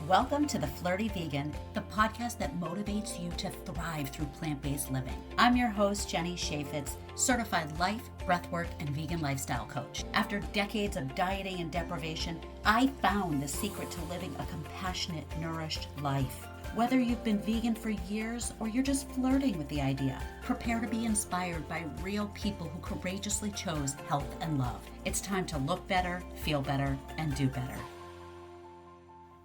Welcome to The Flirty Vegan, the podcast that motivates you to thrive through plant-based living. I'm your host, Jenny Chaffetz, certified life, breathwork, and vegan lifestyle coach. After decades of dieting and deprivation, I found the secret to living a compassionate, nourished life. Whether you've been vegan for years or you're just flirting with the idea, prepare to be inspired by real people who courageously chose health and love. It's time to look better, feel better, and do better.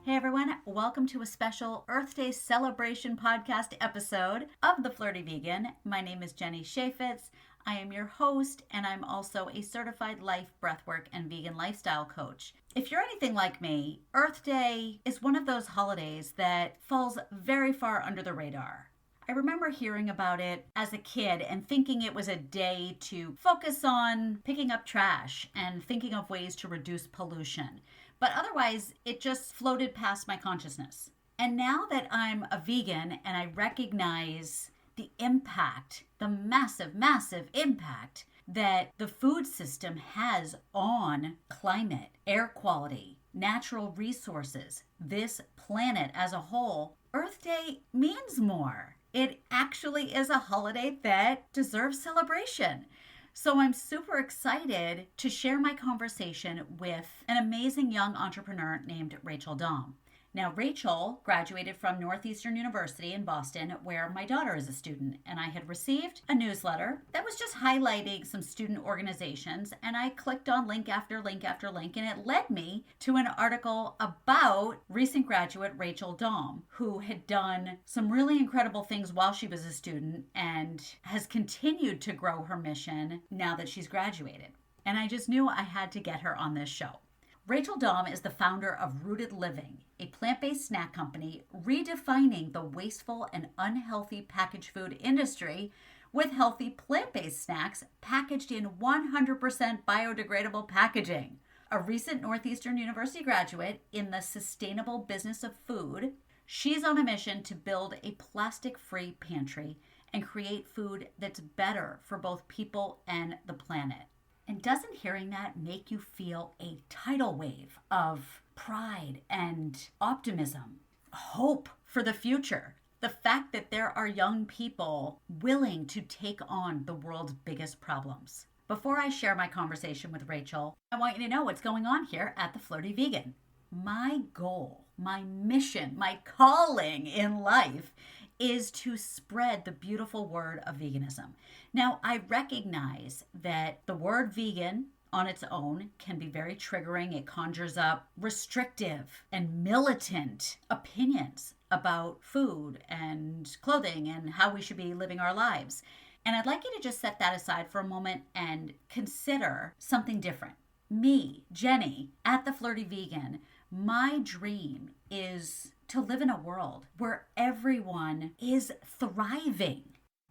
Hey everyone, welcome to a special Earth Day celebration podcast episode of The Flirty Vegan. My name is Jenny Chaffetz. I am your host, and I'm also a certified life, breathwork, and vegan lifestyle coach. If you're anything like me, Earth Day is one of those holidays that falls very far under the radar. I remember hearing about it as a kid and thinking it was a day to focus on picking up trash and thinking of ways to reduce pollution. But otherwise, it just floated past my consciousness. And now that I'm a vegan and I recognize the impact, the massive, massive impact that the food system has on climate, air quality, natural resources, this planet as a whole, Earth Day means more. It actually is a holiday that deserves celebration. So I'm super excited to share my conversation with an amazing young entrepreneur named Rachel Domb. Now, Rachel graduated from Northeastern University in Boston, where my daughter is a student, and I had received a newsletter that was just highlighting some student organizations, and I clicked on link after link after link, and it led me to an article about recent graduate Rachel Domb, who had done some really incredible things while she was a student and has continued to grow her mission now that she's graduated. And I just knew I had to get her on this show. Rachel Domb is the founder of Rooted Living, a plant-based snack company redefining the wasteful and unhealthy packaged food industry with healthy plant-based snacks packaged in 100% biodegradable packaging. A recent Northeastern University graduate in the sustainable business of food, she's on a mission to build a plastic-free pantry and create food that's better for both people and the planet. And doesn't hearing that make you feel a tidal wave of pride and optimism, hope for the future? The fact that there are young people willing to take on the world's biggest problems. Before I share my conversation with Rachel, I want you to know what's going on here at The Flirty Vegan. My goal, my mission, my calling in life is to spread the beautiful word of veganism. Now, I recognize that the word vegan on its own can be very triggering. It conjures up restrictive and militant opinions about food and clothing and how we should be living our lives. And I'd like you to just set that aside for a moment and consider something different. Me, Jenny, at The Flirty Vegan, my dream is to live in a world where everyone is thriving,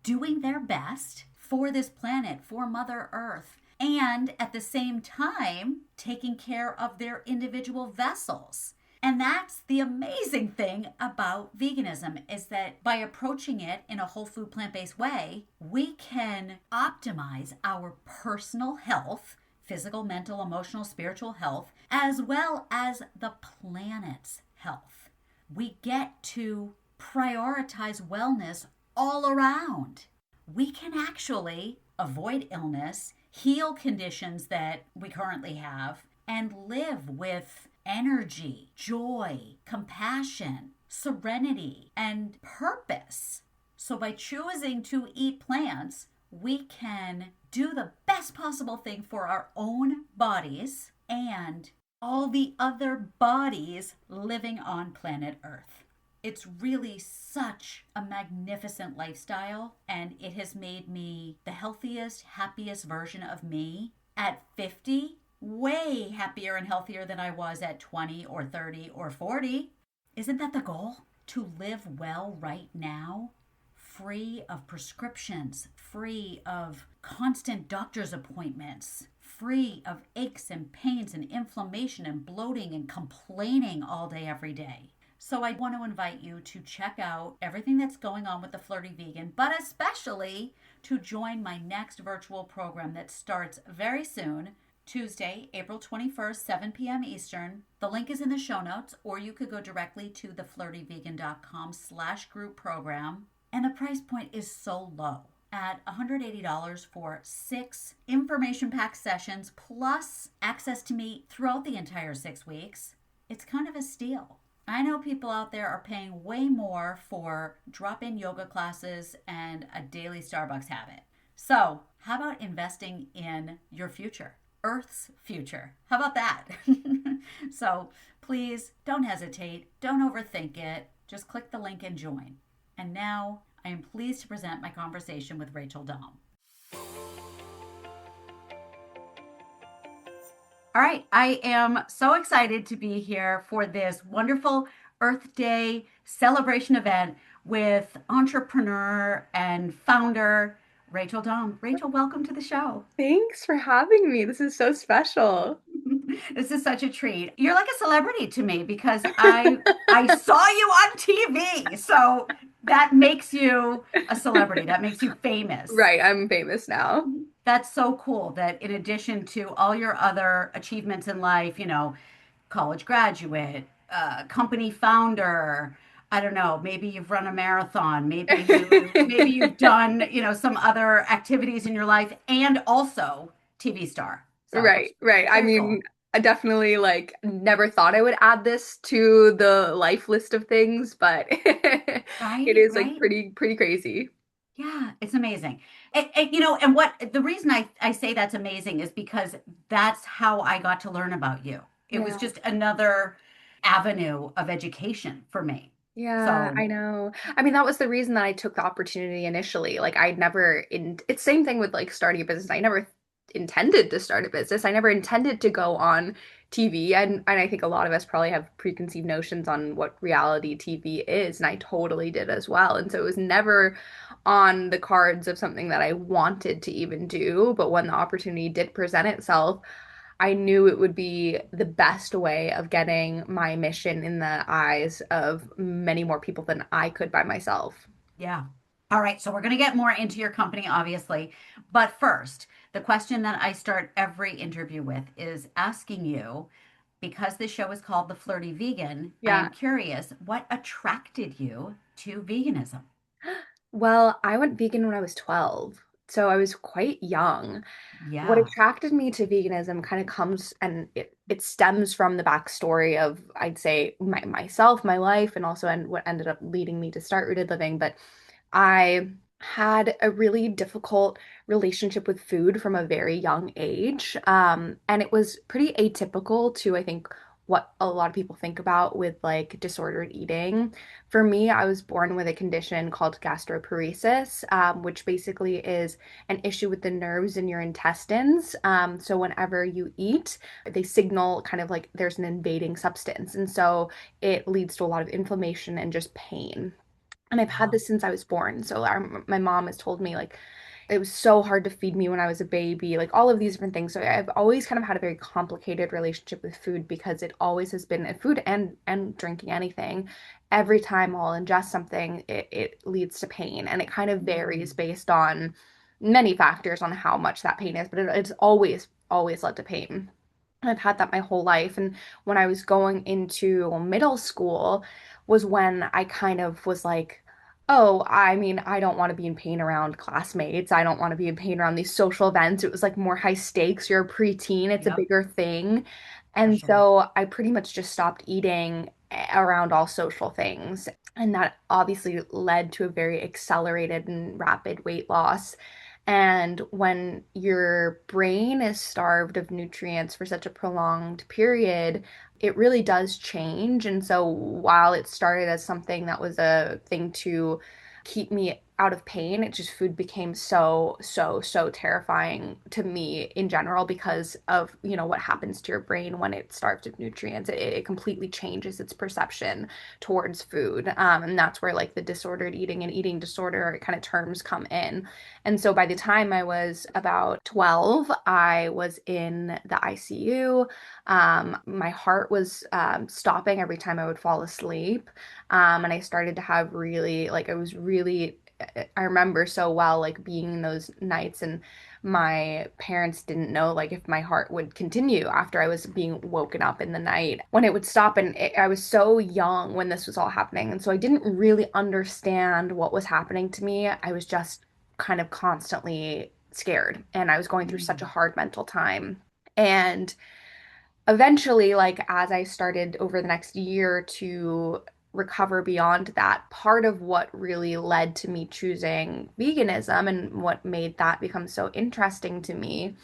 doing their best for this planet, for Mother Earth, and at the same time, taking care of their individual vessels. And that's the amazing thing about veganism, is that by approaching it in a whole food plant-based way, we can optimize our personal health, physical, mental, emotional, spiritual health, as well as the planet's health. We get to prioritize wellness all around. We can actually avoid illness, heal conditions that we currently have, and live with energy, joy, compassion, serenity, and purpose. So by choosing to eat plants, we can do the best possible thing for our own bodies and all the other bodies living on planet Earth. It's really such a magnificent lifestyle, and it has made me the healthiest, happiest version of me at 50, way happier and healthier than I was at 20 or 30 or 40. Isn't that the goal? To live well right now, free of prescriptions, free of constant doctor's appointments, free of aches and pains and inflammation and bloating and complaining all day, every day. So I want to invite you to check out everything that's going on with The Flirty Vegan, but especially to join my next virtual program that starts very soon Tuesday, April 21st, 7 p.m. Eastern. The link is in the show notes, or you could go directly to theflirtyvegan.com/group program. And the price point is so low at $180 for 6 information packed sessions plus access to me throughout the entire 6 weeks. It's kind of a steal. I know people out there are paying way more for drop-in yoga classes and a daily Starbucks habit. So, how about investing in your future? Earth's future. How about that? So, please don't hesitate. Don't overthink it. Just click the link and join. And now, I am pleased to present my conversation with Rachel Domb. All right, I am so excited to be here for this wonderful Earth Day celebration event with entrepreneur and founder Rachel Domb. Rachel, welcome to the show. Thanks for having me. This is so special. This is such a treat. You're like a celebrity to me because I saw you on TV. So that makes you a celebrity. That makes you famous. Right, I'm famous now. That's so cool that in addition to all your other achievements in life, college graduate, company founder, I don't know, maybe you've run a marathon, maybe you've done, some other activities in your life and also TV star. So Right, right. I very mean, cool. I definitely never thought I would add this to the life list of things, but it Right, is right. pretty crazy. Yeah, it's amazing. And what the reason I say that's amazing is because that's how I got to learn about you. It was Yeah. just another avenue of education for me. Yeah, So, I know. I mean, that was the reason that I took the opportunity initially. I'd never it's same thing with starting a business. I never intended to start a business. I never intended to go on TV. And I think a lot of us probably have preconceived notions on what reality TV is, and I totally did as well. And so it was never on the cards of something that I wanted to even do, but when the opportunity did present itself, I knew it would be the best way of getting my mission in the eyes of many more people than I could by myself. yeah. All right, so we're going to get more into your company, obviously. But first, the question that I start every interview with is asking you, because this show is called The Flirty Vegan, I Yeah. am curious, what attracted you to veganism? Well, I went vegan when I was 12, so I was quite young. What Yeah. attracted me to veganism kind of comes and it stems from the backstory of, I'd say, myself, my life, and also what ended up leading me to start Rooted Living. But I had a really difficult relationship with food from a very young age. And it was pretty atypical to, I think, what a lot of people think about with disordered eating. For me, I was born with a condition called gastroparesis, which basically is an issue with the nerves in your intestines. So whenever you eat, they signal kind of like there's an invading substance. And so it leads to a lot of inflammation and just pain. And I've had Wow. this since I was born. So my mom has told me it was so hard to feed me when I was a baby, all of these different things. So I've always kind of had a very complicated relationship with food because it always has been food and drinking anything. Every time I'll ingest something, it leads to pain, and it kind of varies Mm. based on many factors on how much that pain is, but it's always led to pain. I've had that my whole life. And when I was going into middle school was when I kind of was like, oh, I mean, I don't want to be in pain around classmates. I don't want to be in pain around these social events. It was more high stakes. You're a preteen, it's a Yep, bigger thing. for And sure. so I pretty much just stopped eating around all social things. And that obviously led to a very accelerated and rapid weight loss. And when your brain is starved of nutrients for such a prolonged period, it really does change. And so while it started as something that was a thing to keep me out of pain, it just food became so terrifying to me in general because of, what happens to your brain when it's starved of nutrients. It completely changes its perception towards food. And that's where the disordered eating and eating disorder kind of terms come in. And so by the time I was about 12, I was in the ICU. My heart was stopping every time I would fall asleep. And I started to have really, I was really I remember so well, like being in those nights, and my parents didn't know like if my heart would continue after I was being woken up in the night, when it would stop. And I was so young when this was all happening. And so I didn't really understand what was happening to me. I was just kind of constantly scared, and I was going through such a Mm. hard mental time. And eventually, like as I started over the next year to recover beyond that, part of what really led to me choosing veganism and what made that become so interesting to me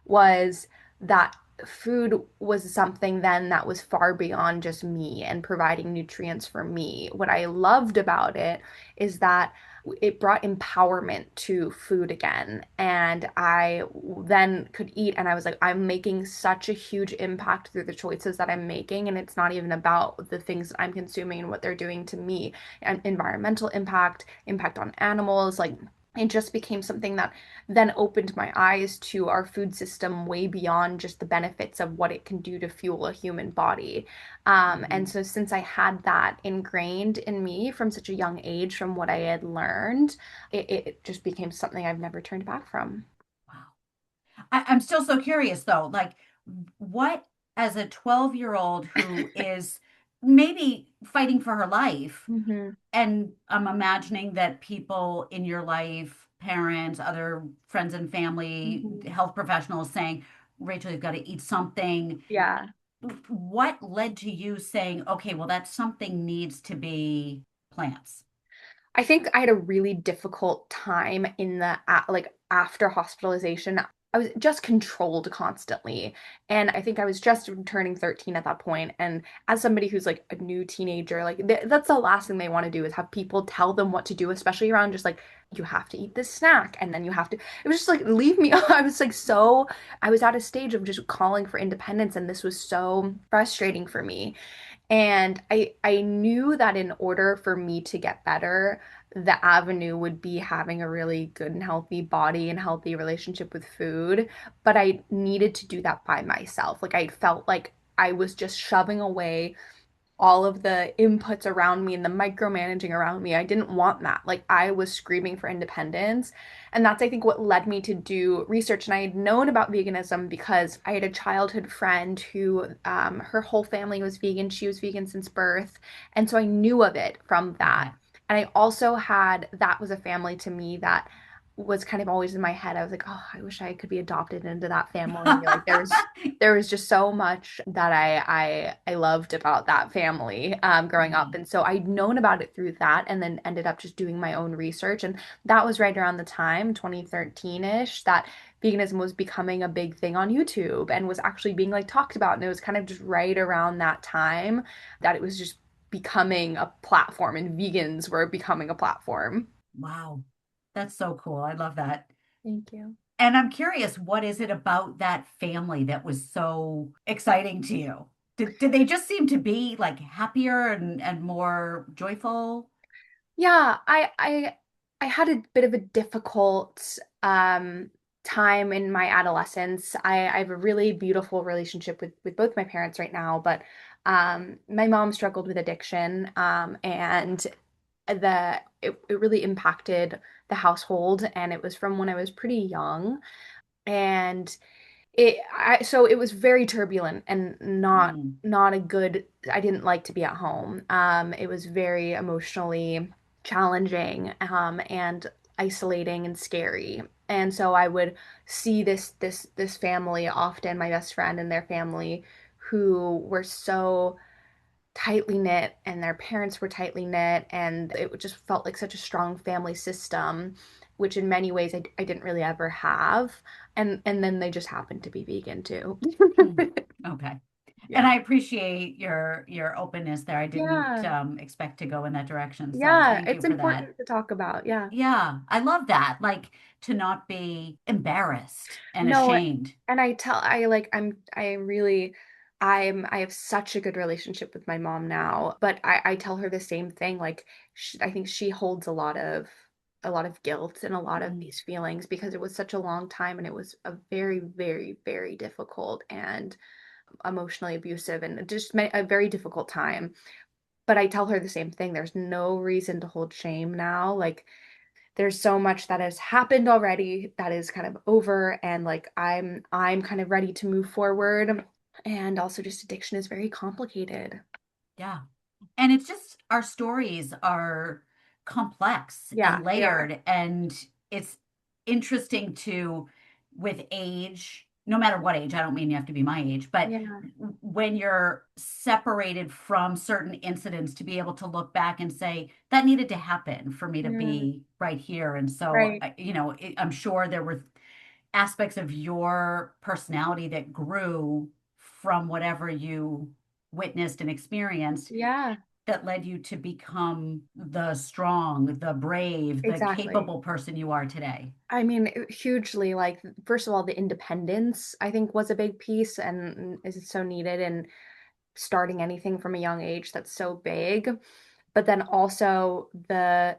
was that food was something then that was far beyond just me and providing nutrients for me. What I loved about it is that it brought empowerment to food again. And I then could eat, and I was like, I'm making such a huge impact through the choices that I'm making. And it's not even about the things that I'm consuming and what they're doing to me, and environmental impact, impact on animals. Like, it just became something that then opened my eyes to our food system way beyond just the benefits of what it can do to fuel a human body. And Mhm. so, since I had that ingrained in me from such a young age, from what I had learned, it just became something I've never turned back from. Wow. I'm still so curious though, like what as a 12-year-old who is maybe fighting for her life, Hmm. and I'm imagining that people in your life, parents, other friends and family, Hmm. health professionals saying, Rachel, you've got to eat something. Yeah. What led to you saying, okay, well, that something needs to be plants? I think I had a really difficult time in the like after hospitalization. I was just controlled constantly. And I think I was just turning 13 at that point. And as somebody who's like a new teenager, like that's the last thing they want to do is have people tell them what to do, especially around just like, you have to eat this snack and then you have to. It was just like, leave me. I was like, so, I was at a stage of just calling for independence. And this was so frustrating for me. And I knew that in order for me to get better, the avenue would be having a really good and healthy body and healthy relationship with food. But I needed to do that by myself. Like I felt like I was just shoving away all of the inputs around me and the micromanaging around me. I didn't want that. Like I was screaming for independence. And that's, I think, what led me to do research. And I had known about veganism because I had a childhood friend who, her whole family was vegan. She was vegan since birth. And so I knew of it from that. Okay. And I also had, that was a family to me that was kind of always in my head. I was like, oh, I wish I could be adopted into that family. Like there was just so much that I loved about that family growing up. Mhm. And so I'd known about it through that, and then ended up just doing my own research. And that was right around the time, 2013-ish, that veganism was becoming a big thing on YouTube and was actually being like talked about. And it was kind of just right around that time that it was just becoming a platform, and vegans were becoming a platform. Wow. That's so cool. I love that. Thank you. And I'm curious, what is it about that family that was so exciting to you? Did they just seem to be like happier and more joyful? Yeah, I had a bit of a difficult time in my adolescence. I have a really beautiful relationship with both my parents right now, but my mom struggled with addiction, and it really impacted the household, and it was from when I was pretty young. And so it was very turbulent and Mm. not a good. I didn't like to be at home. It was very emotionally challenging, and isolating and scary. And so I would see this family often, my best friend and their family, who were so tightly knit, and their parents were tightly knit, and it just felt like such a strong family system, which in many ways I didn't really ever have. And then they just happened to be vegan too. Hmm. Okay. And Yeah. I appreciate your openness there. I didn't Yeah. expect to go in that direction. So Yeah, thank you it's for that. important to talk about. Yeah. Yeah, I love that. Like to not be embarrassed and No, ashamed. and I like I really I have such a good relationship with my mom now, but I tell her the same thing. Like I think she holds a lot of guilt and a lot of Mm. these feelings because it was such a long time, and it was a very, very, very difficult and emotionally abusive and just a very difficult time. But I tell her the same thing. There's no reason to hold shame now. Like there's so much that has happened already that is kind of over, and like I'm kind of ready to move forward. And also just addiction is very complicated. Yeah. And it's just our stories are complex Yeah, and they are. layered, and it's interesting to, with age, no matter what age, I don't mean you have to be my age, but Yeah. when you're separated from certain incidents, to be able to look back and say that needed to happen for me to Mm, be right here. And so, right. I'm sure there were aspects of your personality that grew from whatever you witnessed and experienced Yeah, that led you to become the strong, the brave, the exactly. capable person you are today. I mean, hugely, like, first of all, the independence, I think, was a big piece and is so needed in starting anything from a young age that's so big. But then also the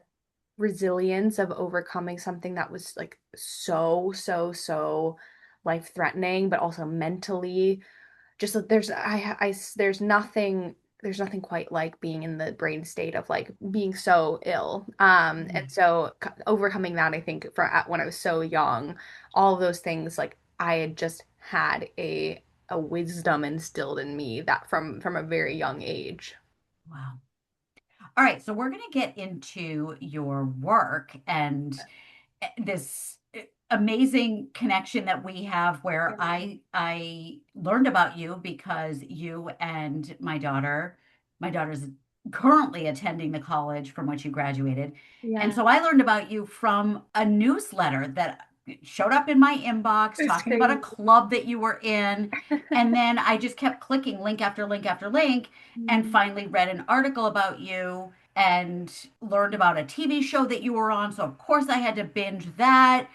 resilience of overcoming something that was like so life-threatening, but also mentally just that there's nothing quite like being in the brain state of like being so ill. And so overcoming that, I think when I was so young, all of those things, like I had just had a wisdom instilled in me that from a very young age. Wow. All right, so we're going to get into your work and this amazing connection that we have, where Yeah. I learned about you because you and my daughter's currently attending the college from which you graduated. And Yeah. so I learned about you from a newsletter that showed up in my inbox It's talking about a crazy. club that you were in. And then I just kept clicking link after link after link, and Mm. finally read an article about you and learned about a TV show that you were on. So of course I had to binge that.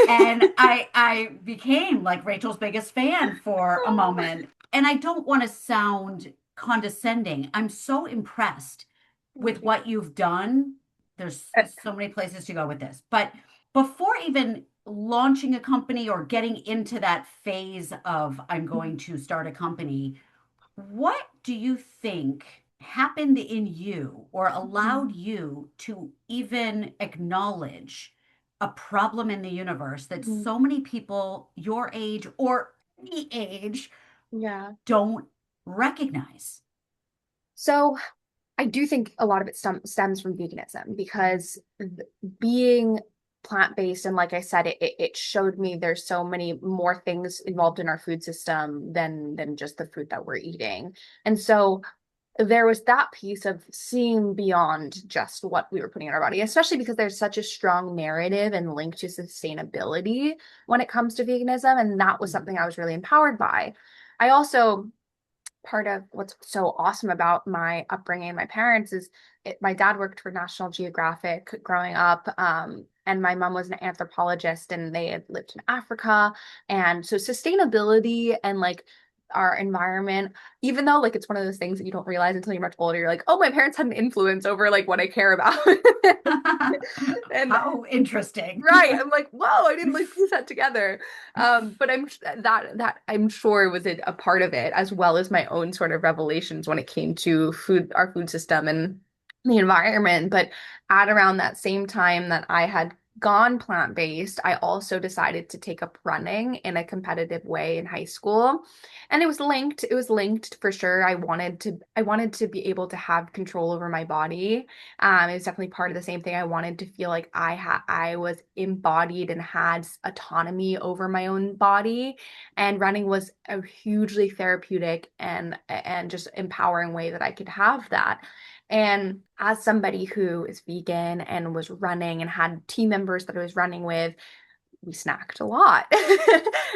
And I became like Rachel's biggest fan for a moment. And I don't want to sound condescending. I'm so impressed Thank with you. what you've done. There's so many places to go with this. But before even launching a company or getting into that phase of I'm going to start a company, what do you think happened in you or allowed you to even acknowledge a problem in the universe that Mhm. so many people your age or any age Yeah. don't recognize? So I do think a lot of it stems from veganism because being plant-based, and like I said, it showed me there's so many more things involved in our food system than just the food that we're eating. And so there was that piece of seeing beyond just what we were putting in our body, especially because there's such a strong narrative and link to sustainability when it comes to veganism. And that was something I was really empowered by. I also part of what's so awesome about my upbringing and my parents is my dad worked for National Geographic growing up, and my mom was an anthropologist and they had lived in Africa. And so sustainability and like our environment, even though like it's one of those things that you don't realize until you're much older, you're like, oh, my parents had an influence over like what I care about. And How interesting. right. I'm like, whoa, I didn't like piece that together. But that I'm sure was a part of it, as well as my own sort of revelations when it came to food, our food system and the environment. But at around that same time that I had gone plant-based, I also decided to take up running in a competitive way in high school. And it was linked for sure. I wanted to be able to have control over my body. It was definitely part of the same thing. I wanted to feel like I was embodied and had autonomy over my own body. And running was a hugely therapeutic and just empowering way that I could have that. And as somebody who is vegan and was running and had team members that I was running with, we snacked a lot.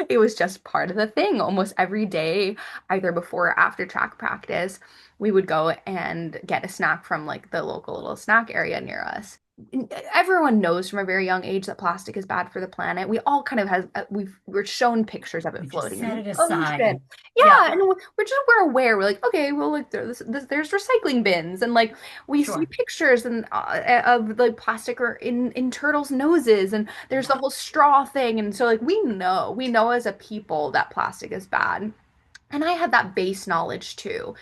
It was just part of the thing. Almost every day, either before or after track practice, we would go and get a snack from like the local little snack area near us. Everyone knows from a very young age that plastic is bad for the planet. We all kind of have we're shown pictures of it We just floating in set the it ocean. aside. Yeah, Yeah, and we're aware. We're like, okay, well, like there's recycling bins, and like we see sure. pictures and of like plastic or in turtles' noses, and there's the Yeah. whole straw thing. And so like we know as a people that plastic is bad. And I had that base knowledge too.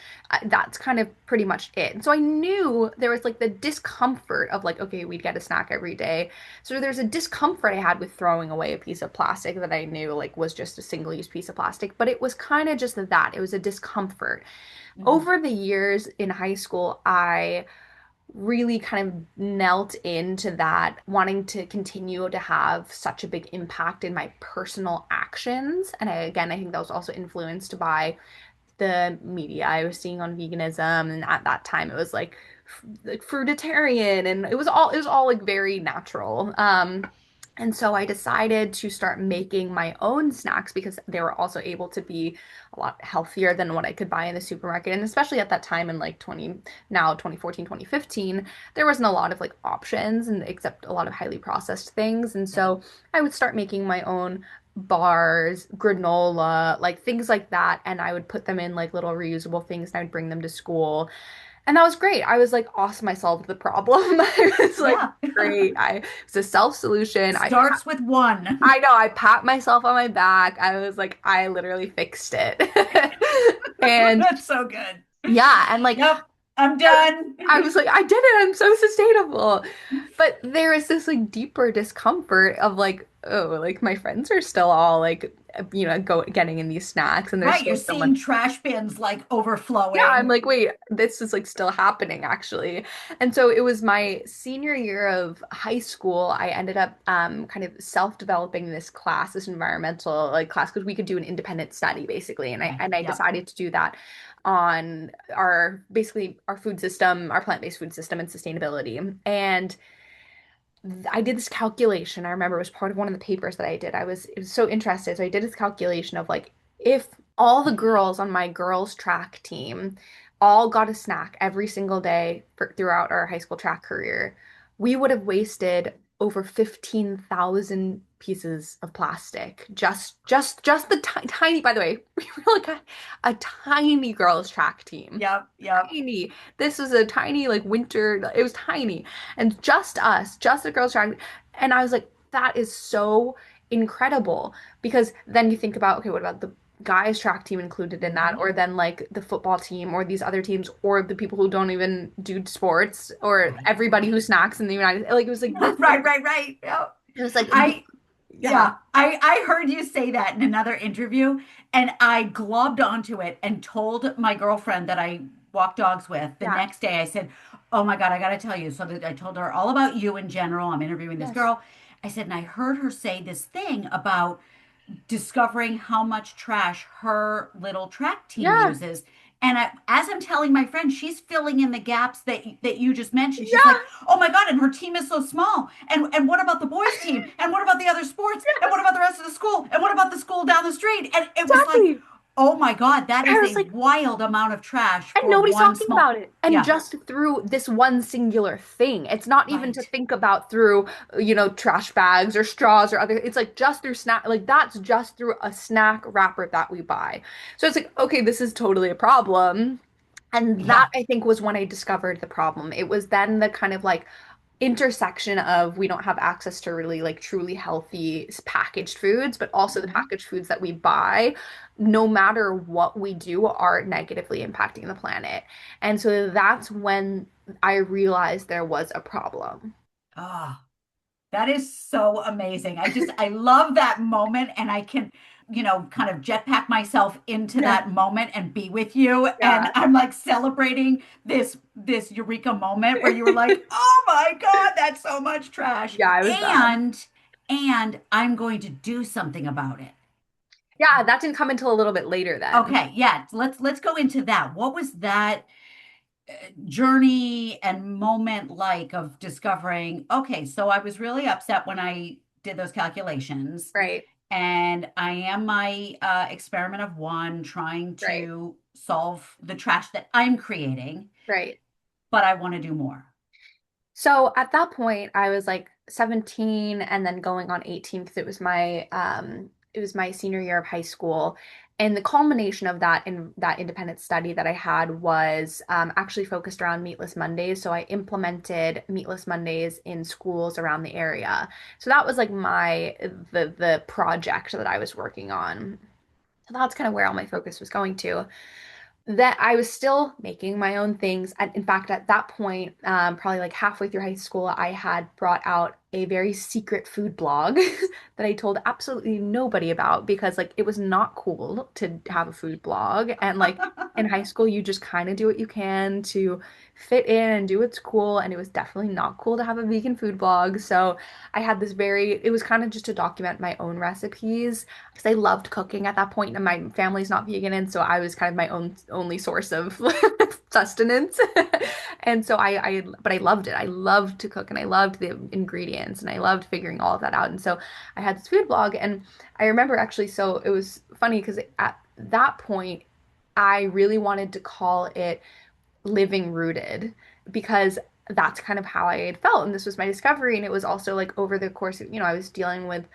That's kind of pretty much it. And so I knew there was like the discomfort of like, okay, we'd get a snack every day. So there's a discomfort I had with throwing away a piece of plastic that I knew like was just a single-use piece of plastic, but it was kind of just that. It was a discomfort. Mhm. Over the years in high school, I really kind of knelt into that, wanting to continue to have such a big impact in my personal actions. And again, I think that was also influenced by the media I was seeing on veganism. And at that time, it was like fruitarian, and it was all like very natural. And so I decided to start making my own snacks because they were also able to be a lot healthier than what I could buy in the supermarket. And especially at that time in like 2014, 2015, there wasn't a lot of like options and except a lot of highly processed things. And Yeah. so I would start making my own bars, granola, like things like that. And I would put them in like little reusable things and I would bring them to school. And that was great. I was like, awesome, I solved the problem. I was like, Yeah. great. It's a self-solution. Starts with one. I know, I pat myself on my back. I was like, I literally fixed it. And That's so good. yeah, and like Yep, I'm done. I was like, I did it. I'm so sustainable. But there is this like deeper discomfort of like, oh, like my friends are still all like, getting in these snacks and there's Right, you're still so much. seeing trash bins like Yeah, I'm overflowing. like, wait, this is like still happening actually. And so it was my senior year of high school. I ended up kind of self-developing this class, this environmental like class, because we could do an independent study basically. And I Okay. and I Yep. decided to do that on our basically our food system, our plant-based food system and sustainability. And I did this calculation. I remember it was part of one of the papers that I did. It was so interested. So I did this calculation of like if all the girls on my girls track team all got a snack every single day throughout our high school track career, we would have wasted over 15,000 pieces of plastic. Just the tiny, by the way, we were like a tiny girls track team. Yep. Yep. Tiny. This was a tiny like winter, it was tiny. And just us, just the girls track. And I was like, that is so incredible. Because then you think about, okay, what about the guys track team included in that? Mhm. Or then like the football team or these other teams or the people who don't even do sports or Right. everybody who snacks in the United like it was like this Right, right, right. Yep. it was like I yeah. Yeah, I heard you say that in another interview, and I globbed onto it and told my girlfriend that I walk dogs with the Yeah. next day. I said, "Oh my God, I got to tell you." So that I told her all about you in general. I'm interviewing this Yes. girl. I said, and I heard her say this thing about discovering how much trash her little track team Yeah. uses. And as I'm telling my friend, she's filling in the gaps that you just mentioned. She's like, Yeah. "Oh my God!" And her team is so small. And what about the boys' team? And what about the other sports? And what about the rest of the school? And what about the school down the street? And it was like, Exactly. "Oh my God, that I is was a like, wild amount of trash and for nobody's one talking small." about it. And Yeah, just through this one singular thing. It's not even to right. think about through, trash bags or straws or other. It's like just through snack, like that's just through a snack wrapper that we buy. So it's like, okay, this is totally a problem. And that Yeah. I think was when I discovered the problem. It was then the kind of like intersection of we don't have access to really like truly healthy packaged foods, but also the Mhm. packaged foods that we buy, no matter what we do, are negatively impacting the planet. And so that's when I realized there was a problem. Ah. That is so amazing. I love that moment, and I can, kind of jetpack myself into Yeah. that moment and be with you. And Yeah. I'm like celebrating this eureka moment where you were like, "Oh my God, that's so much trash." Yeah, it was bad. And I'm going to do something about it. Yeah, that didn't come until a little bit later then. Okay, yeah, let's go into that. What was that journey and moment like of discovering, okay, so I was really upset when I did those calculations, Right. and I am my experiment of one trying Right. to solve the trash that I'm creating, Right. but I want to do more. So at that point, I was like 17 and then going on 18 because it was my senior year of high school. And the culmination of that in that independent study that I had was actually focused around Meatless Mondays. So I implemented Meatless Mondays in schools around the area. So that was like the project that I was working on. So that's kind of where all my focus was going to. That I was still making my own things. And in fact, at that point, probably like halfway through high school, I had brought out a very secret food blog that I told absolutely nobody about because like it was not cool to have a food blog. And like in high school, you just kind of do what you can to fit in and do what's cool. And it was definitely not cool to have a vegan food blog. So I had this it was kind of just to document my own recipes because I loved cooking at that point, and my family's not vegan, and so I was kind of my own only source of sustenance. And so but I loved it. I loved to cook, and I loved the ingredients, and I loved figuring all of that out. And so I had this food blog, and I remember actually, so it was funny because at that point, I really wanted to call it Living Rooted because that's kind of how I had felt. And this was my discovery. And it was also like over the course of, I was dealing with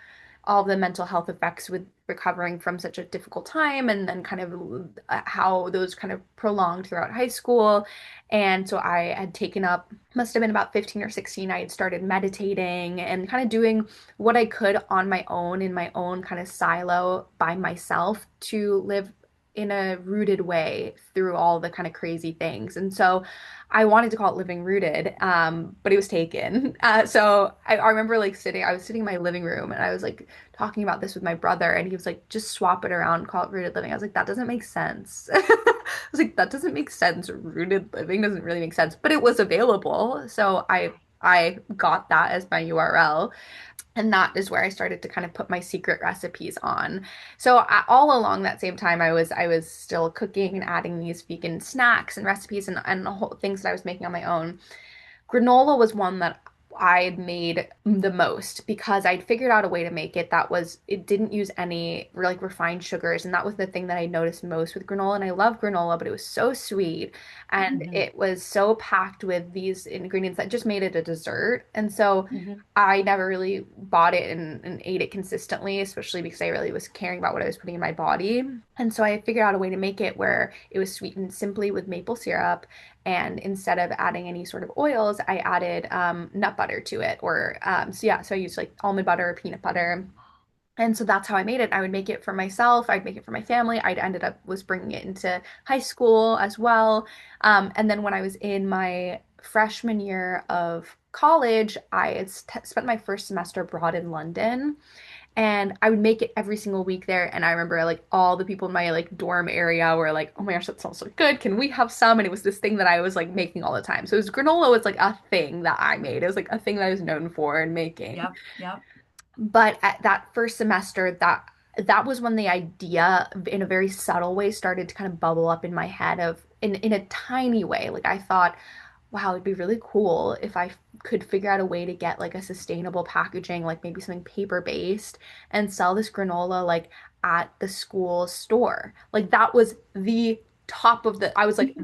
all the mental health effects with recovering from such a difficult time, and then kind of how those kind of prolonged throughout high school. And so I had taken up, must have been about 15 or 16, I had started meditating and kind of doing what I could on my own in my own kind of silo by myself to live in a rooted way through all the kind of crazy things. And so I wanted to call it Living Rooted, but it was taken. So I remember like I was sitting in my living room and I was like talking about this with my brother, and he was like, just swap it around, call it Rooted Living. I was like, that doesn't make sense. I was like, that doesn't make sense. Rooted Living doesn't really make sense, but it was available. So I got that as my URL. And that is where I started to kind of put my secret recipes on. So all along that same time, I was still cooking and adding these vegan snacks and recipes and the whole things that I was making on my own. Granola was one that I had made the most because I'd figured out a way to make it it didn't use any like refined sugars. And that was the thing that I noticed most with granola. And I love granola, but it was so sweet and Hmm. it was so packed with these ingredients that just made it a dessert. And so Hmm. I never really bought it and ate it consistently, especially because I really was caring about what I was putting in my body. And so I figured out a way to make it where it was sweetened simply with maple syrup, and instead of adding any sort of oils, I added nut butter to it. So I used like almond butter or peanut butter. And so that's how I made it. I would make it for myself. I'd make it for my family. I'd ended up was bringing it into high school as well. And then when I was in my freshman year of college, I had spent my first semester abroad in London. And I would make it every single week there. And I remember like all the people in my like dorm area were like, oh my gosh, that smells so good. Can we have some? And it was this thing that I was like making all the time. So granola was like a thing that I made. It was like a thing that I was known for and making. Yep. Yep. But at that first semester, that was when the idea in a very subtle way started to kind of bubble up in my head of in a tiny way. Like I thought, wow, it'd be really cool if I could figure out a way to get like a sustainable packaging, like maybe something paper based, and sell this granola like at the school store. Like that was the top of I was like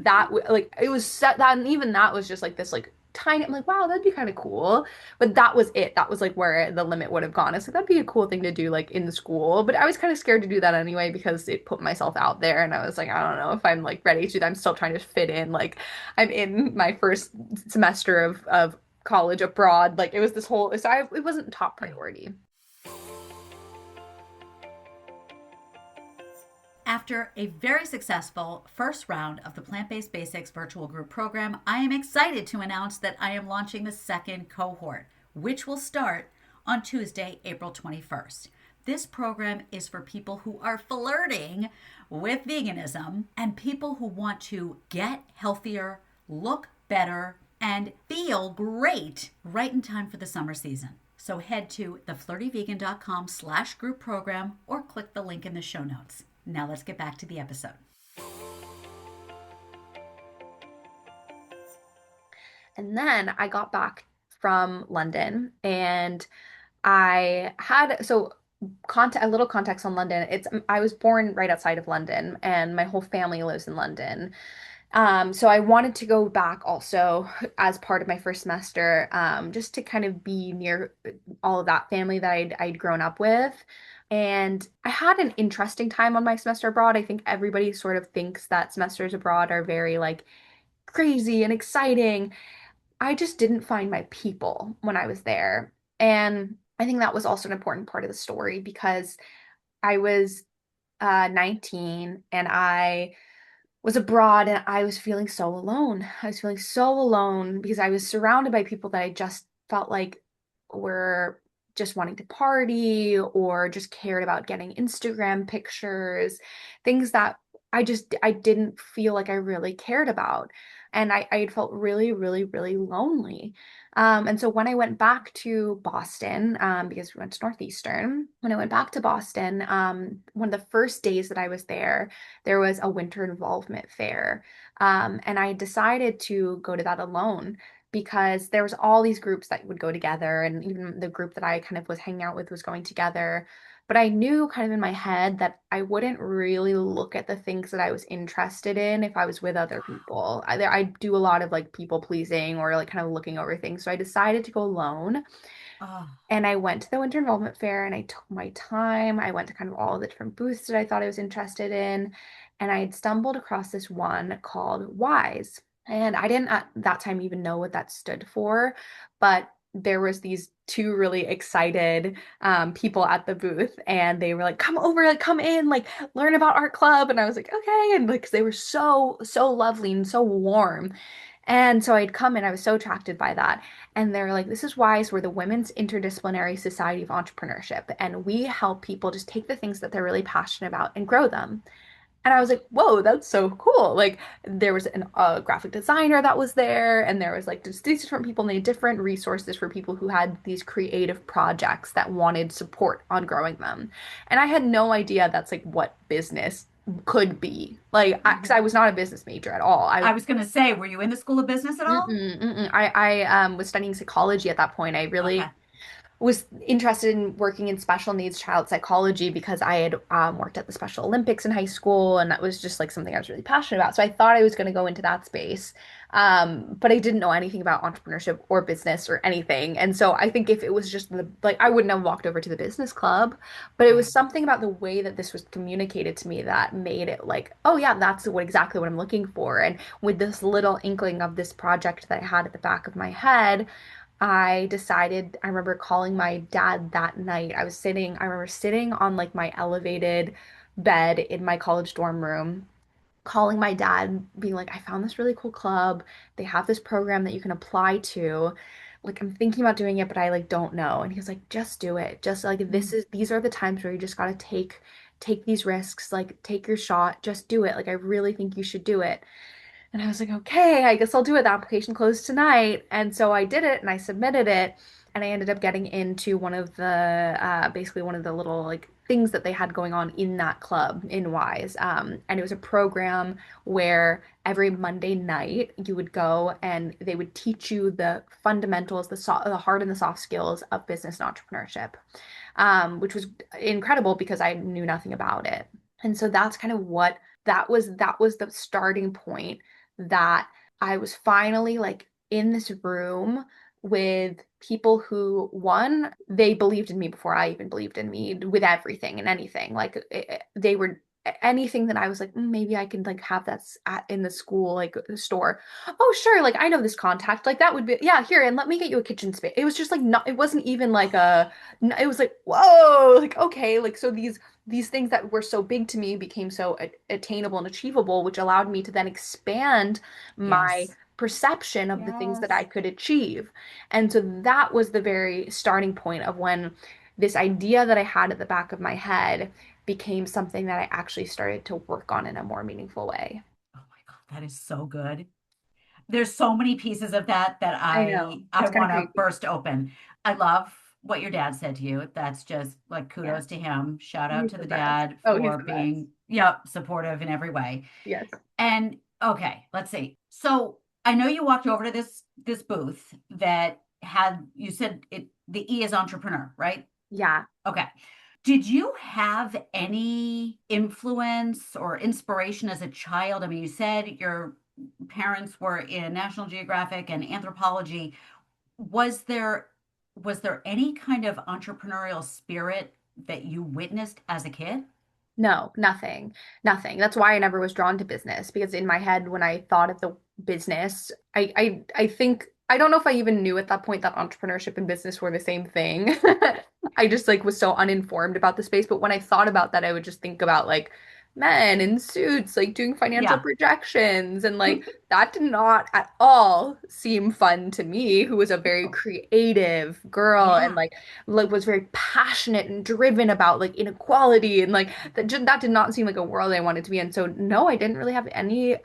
like it was set that, and even that was just like this like tiny. I'm like, wow, that'd be kind of cool. But that was it. That was like where the limit would have gone. It's like that'd be a cool thing to do like in the school. But I was kind of scared to do that anyway because it put myself out there, and I was like, I don't know if I'm like ready to do that. I'm still trying to fit in. Like I'm in my first semester of college abroad. Like it was this whole it wasn't top priority. After a very successful first round of the Plant Based Basics virtual group program, I am excited to announce that I am launching the second cohort, which will start on Tuesday, April 21st. This program is for people who are flirting with veganism and people who want to get healthier, look better, and feel great right in time for the summer season. So head to theflirtyvegan.com/group program or click the link in the show notes. Now let's get back to the episode. And then I got back from London and I had a little context on London. I was born right outside of London and my whole family lives in London. So I wanted to go back also as part of my first semester, just to kind of be near all of that family that I'd grown up with. And I had an interesting time on my semester abroad. I think everybody sort of thinks that semesters abroad are very like crazy and exciting. I just didn't find my people when I was there. And I think that was also an important part of the story because I was 19 and I was abroad and I was feeling so alone. I was feeling so alone because I was surrounded by people that I just felt like were just wanting to party or just cared about getting Instagram pictures, things that I didn't feel like I really cared about. And I had felt really, really, really lonely. And so when I went back to Boston, because we went to Northeastern, when I went back to Boston, one of the first days that I was there was a winter involvement fair. And I decided to go to that alone because there was all these groups that would go together, and even the group that I kind of was hanging out with was going together. But I knew kind of in my head that I wouldn't really look at the things that I was interested in if I was with other people. I do a lot of like people pleasing or like kind of looking over things. So I decided to go alone. Oh, And I went to the Winter Involvement Fair and I took my time. I went to kind of all the different booths that I thought I was interested in. And I had stumbled across this one called Wise. And I didn't at that time even know what that stood for, but there was these two really excited people at the booth and they were like, come over, like come in, like learn about our club. And I was like, okay. And like, 'cause they were so lovely and so warm. And so I'd come in, I was so attracted by that. And they're like, this is WISE. We're the Women's Interdisciplinary Society of Entrepreneurship. And we help people just take the things that they're really passionate about and grow them. And I was like, whoa, that's so cool. Like, there was a graphic designer that was there, and there was like just these different people and different resources for people who had these creative projects that wanted support on growing them. And I had no idea that's like what business could be. Like, because I was not a business major at all. I was going to say, were you in the School of Business at all? I was studying psychology at that point. I really Okay. was interested in working in special needs child psychology because I had worked at the Special Olympics in high school, and that was just like something I was really passionate about. So I thought I was going to go into that space, but I didn't know anything about entrepreneurship or business or anything. And so I think if it was just the like, I wouldn't have walked over to the business club, but it was Right. something about the way that this was communicated to me that made it like, oh yeah, that's exactly what I'm looking for. And with this little inkling of this project that I had at the back of my head. I decided, I remember calling my dad that night. I remember sitting on like my elevated bed in my college dorm room, calling my dad, being like, I found this really cool club. They have this program that you can apply to. Like, I'm thinking about doing it, but I like don't know. And he was like, just do it. Just like these are the times where you just gotta take these risks, like take your shot, just do it. Like, I really think you should do it. And I was like, okay, I guess I'll do it. The application closed tonight. And so I did it and I submitted it. And I ended up getting into one of the, basically one of the little like things that they had going on in that club in Wise. And it was a program where every Monday night you would go and they would teach you the fundamentals, the hard and the soft skills of business and entrepreneurship, which was incredible because I knew nothing about it. And so that's kind of what that was the starting point that I was finally like in this room with people who, one, they believed in me before I even believed in me with everything and anything. Like they were anything that I was like, maybe I can like have that in the school, like the store. Oh, sure. Like I know this contact. Like that would be, yeah, here, and let me get you a kitchen space. It was just like, not, it wasn't even like it was like, whoa, like, okay. Like, so these things that were so big to me became so attainable and achievable, which allowed me to then expand my Yes. perception of the things that I Yes. could achieve. And so that was the very starting point of when this idea that I had at the back of my head became something that I actually started to work on in a more meaningful way. Oh my God, that is so good. There's so many pieces of that that I know. I It's kind of want to crazy. burst open. I love what your dad said to you. That's just like Yeah. kudos to him. Shout out He's to the the best. dad Oh, he's for the best. being, yep, supportive in every way. Yes. And okay, let's see. So I know you walked over to this booth that had you said it the E is entrepreneur, right? Yeah. Okay. Did you have any influence or inspiration as a child? I mean, you said your parents were in National Geographic and anthropology. Was there was there any kind of entrepreneurial spirit that you witnessed as a kid? No, nothing. Nothing. That's why I never was drawn to business because in my head when I thought of the business, I think I don't know if I even knew at that point that entrepreneurship and business were the same thing. I just like was so uninformed about the space. But when I thought about that, I would just think about like men in suits, like doing financial Yeah. projections. And like that did not at all seem fun to me, who was a very Oh, creative girl and yeah. like was very passionate and driven about like inequality. And like that did not seem like a world I wanted to be in. So no, I didn't really have any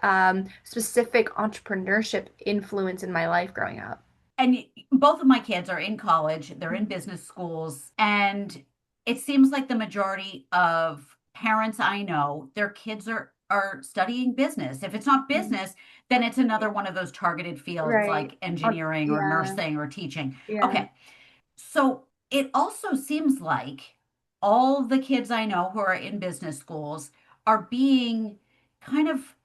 specific entrepreneurship influence in my life growing up. And both of my kids are in college, they're in business schools, and it seems like the majority of parents I know, their kids are studying business. If it's not Mhm. business, then it's another one of those targeted fields Right. like engineering or Yeah. nursing or teaching. Yeah. Okay. So it also seems like all the kids I know who are in business schools are being kind of,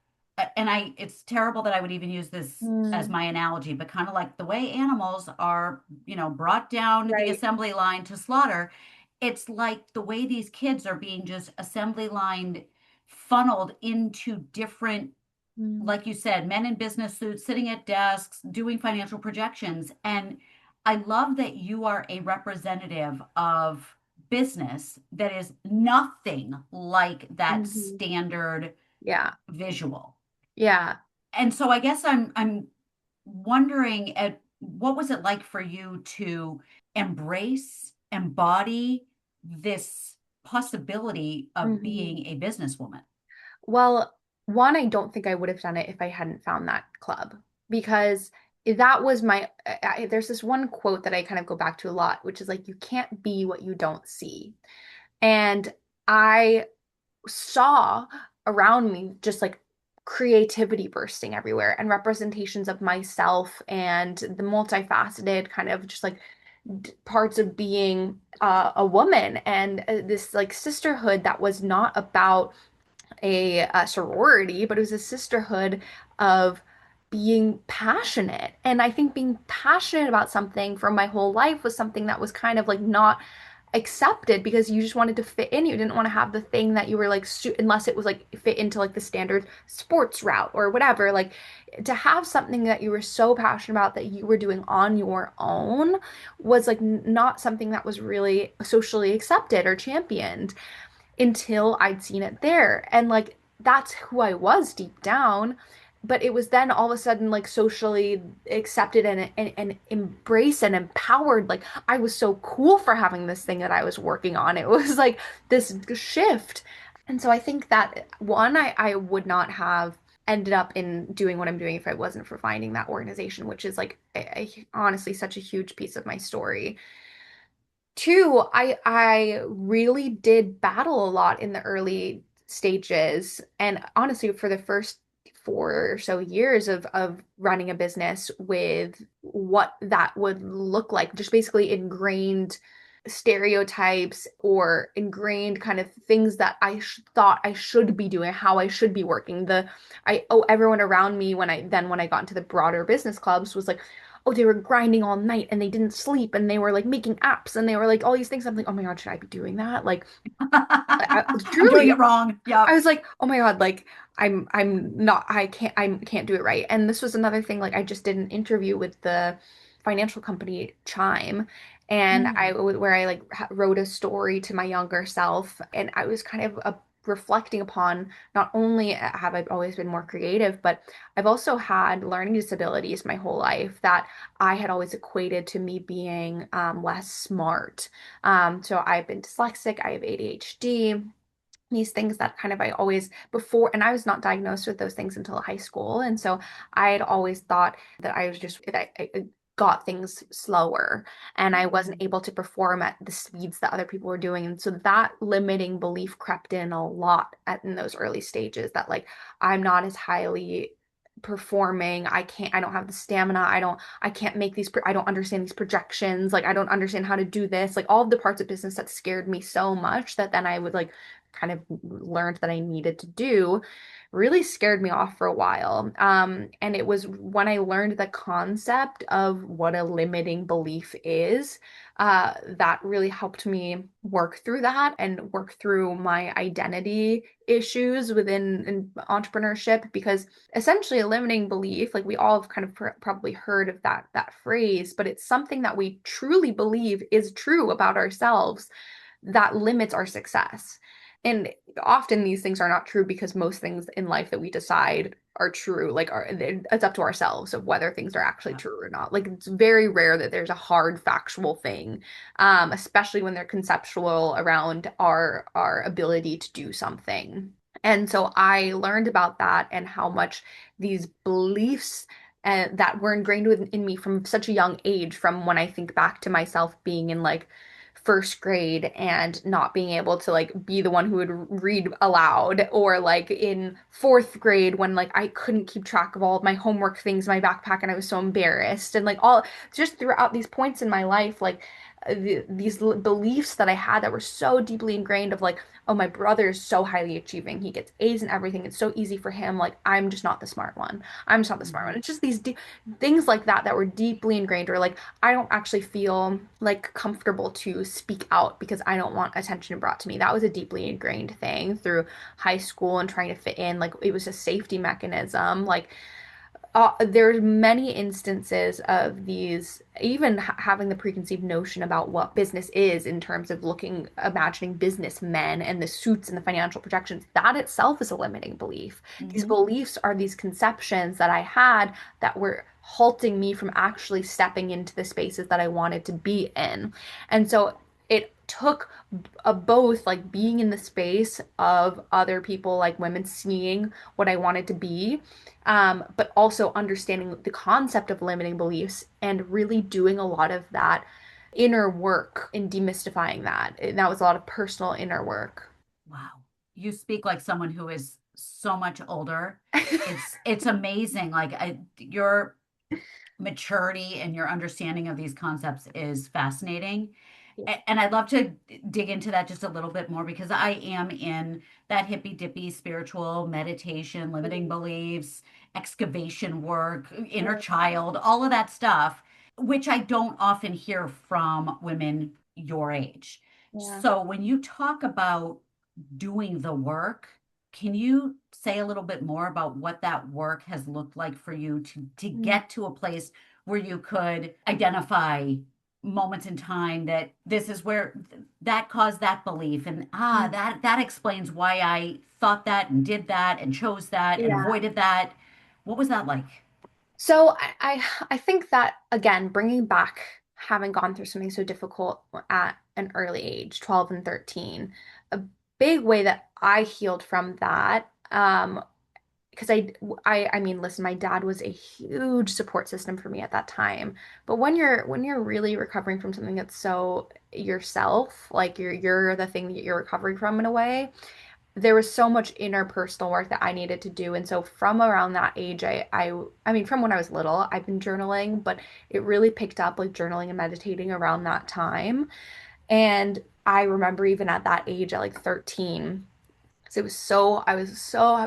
and it's terrible that I would even use this as Mm, my analogy, but kind of like the way animals are, brought down to the right. assembly line to slaughter. It's like the way these kids are being just assembly lined, funneled into different, Mm, like you said, men in business suits sitting at desks doing financial projections. And I love that you are a representative of business that is nothing like that mhm. standard Yeah. visual. Yeah. And so I guess I'm wondering at what was it like for you to embrace, embody this possibility of Hmm. being a businesswoman? Well, one, I don't think I would have done it if I hadn't found that club because that was there's this one quote that I kind of go back to a lot, which is like, you can't be what you don't see. And I saw around me just like creativity bursting everywhere and representations of myself and the multifaceted kind of just like parts of being a woman and this like sisterhood that was not about a sorority, but it was a sisterhood of being passionate. And I think being passionate about something for my whole life was something that was kind of like not accepted because you just wanted to fit in. You didn't want to have the thing that you were like, unless it was like fit into like the standard sports route or whatever. Like to have something that you were so passionate about that you were doing on your own was like not something that was really socially accepted or championed until I'd seen it there. And like that's who I was deep down. But it was then all of a sudden like socially accepted and embraced and empowered. Like I was so cool for having this thing that I was working on. It was like this shift. And so I think that one, I would not have ended up in doing what I'm doing if I wasn't for finding that organization, which is like honestly such a huge piece of my story. Two, I really did battle a lot in the early stages. And honestly, for the first 4 or so years of running a business with what that would look like, just basically ingrained stereotypes or ingrained kind of things that I sh thought I should be doing, how I should be working. Everyone around me when I got into the broader business clubs was like, oh, they were grinding all night and they didn't sleep and they were like making apps and they were like all these things. I'm like, oh my God, should I be doing that? Like, I'm doing truly, it wrong. I Yep. was like, oh my God, like I'm not, I can't do it right. And this was another thing, like I just did an interview with the financial company Chime and Mm. where I like wrote a story to my younger self and I was kind of reflecting upon not only have I always been more creative, but I've also had learning disabilities my whole life that I had always equated to me being less smart. So I've been dyslexic, I have ADHD, these things that kind of I always before, and I was not diagnosed with those things until high school. And so I had always thought that I was just, that I got things slower and I wasn't Mm. able to perform at the speeds that other people were doing. And so that limiting belief crept in a lot in those early stages that like I'm not as highly performing. I don't have the stamina. I can't make I don't understand these projections. Like I don't understand how to do this. Like all of the parts of business that scared me so much that then I would like kind of learned that I needed to do. really scared me off for a while. And it was when I learned the concept of what a limiting belief is, that really helped me work through that and work through my identity issues within entrepreneurship. Because essentially, a limiting belief, like we all have kind of probably heard of that phrase, but it's something that we truly believe is true about ourselves that limits our success. And often these things are not true because most things in life that we decide are true, like it's up to ourselves of whether things are actually Yeah. true or not. Like it's very rare that there's a hard factual thing, especially when they're conceptual around our ability to do something. And so I learned about that and how much these beliefs that were ingrained in me from such a young age, from when I think back to myself being in like first grade and not being able to like be the one who would read aloud, or like in fourth grade when like I couldn't keep track of all of my homework things in my backpack and I was so embarrassed, and like all just throughout these points in my life, like these beliefs that I had that were so deeply ingrained of like, oh, my brother is so highly achieving. He gets A's in everything. It's so easy for him. Like, I'm just not the smart one. I'm just not the smart one. Mhm. It's just these things like that were deeply ingrained, or like, I don't actually feel like comfortable to speak out because I don't want attention brought to me. That was a deeply ingrained thing through high school and trying to fit in. Like, it was a safety mechanism. Like, there's many instances of these, even having the preconceived notion about what business is in terms of imagining businessmen and the suits and the financial projections. That itself is a limiting belief. These Mhm. beliefs are these conceptions that I had that were halting me from actually stepping into the spaces that I wanted to be in. And so it took both like being in the space of other people, like women, seeing what I wanted to be, but also understanding the concept of limiting beliefs and really doing a lot of that inner work in demystifying that. And that was a lot of personal inner work. Wow. You speak like someone who is so much older. It's amazing. Like your maturity and your understanding of these concepts is fascinating. And I'd love to dig into that just a little bit more because I am in that hippy dippy spiritual meditation, limiting beliefs, excavation work, inner child, all of that stuff, which I don't often hear from women your age. Yeah. So when you talk about doing the work, can you say a little bit more about what that work has looked like for you to Mm. get to a place where you could identify moments in time that this is where that caused that belief, and Mm. that explains why I thought that and did that and chose that and Yeah. avoided that. What was that like? So I think that again, bringing back having gone through something so difficult at an early age, 12 and 13, a big way that I healed from that, because I mean, listen, my dad was a huge support system for me at that time. But when you're really recovering from something that's so yourself, like you're the thing that you're recovering from in a way, there was so much interpersonal work that I needed to do. And so from around that age, I mean, from when I was little, I've been journaling, but it really picked up like journaling and meditating around that time. And I remember even at that age, at like 13, because I was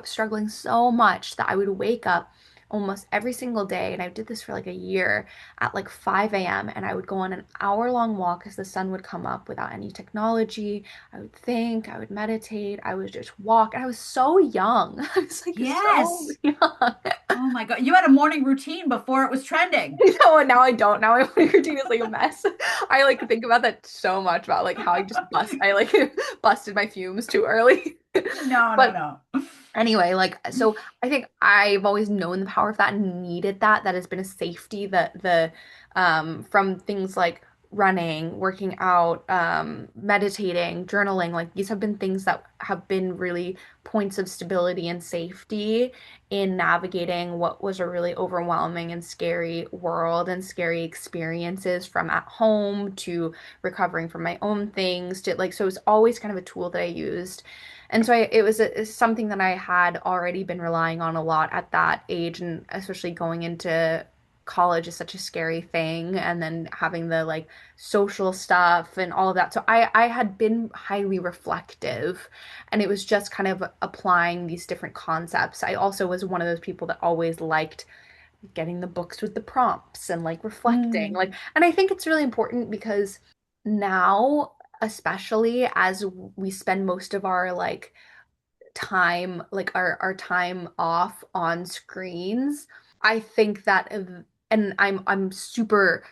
struggling so much that I would wake up almost every single day, and I did this for like a year at like 5 a.m. and I would go on an hour-long walk as the sun would come up without any technology. I would think, I would meditate, I would just walk. And I was so young. I was like so Yes. young. Oh my God. You had a morning routine before it was trending. No, and now I don't. Now my morning routine is like a mess. I like think about that so much, about like how I like busted my fumes too early. No, no, But no. anyway, like, so I think I've always known the power of that and needed that. That has been a safety that from things like running, working out, meditating, journaling, like these have been things that have been really points of stability and safety in navigating what was a really overwhelming and scary world and scary experiences, from at home to recovering from my own things to like, so it's always kind of a tool that I used. And so it was something that I had already been relying on a lot at that age, and especially going into college is such a scary thing, and then having the like social stuff and all of that. So I had been highly reflective, and it was just kind of applying these different concepts. I also was one of those people that always liked getting the books with the prompts and like reflecting. Like, Mm. and I think it's really important because now, especially as we spend most of our like time, like our time off on screens, I think that and I'm super,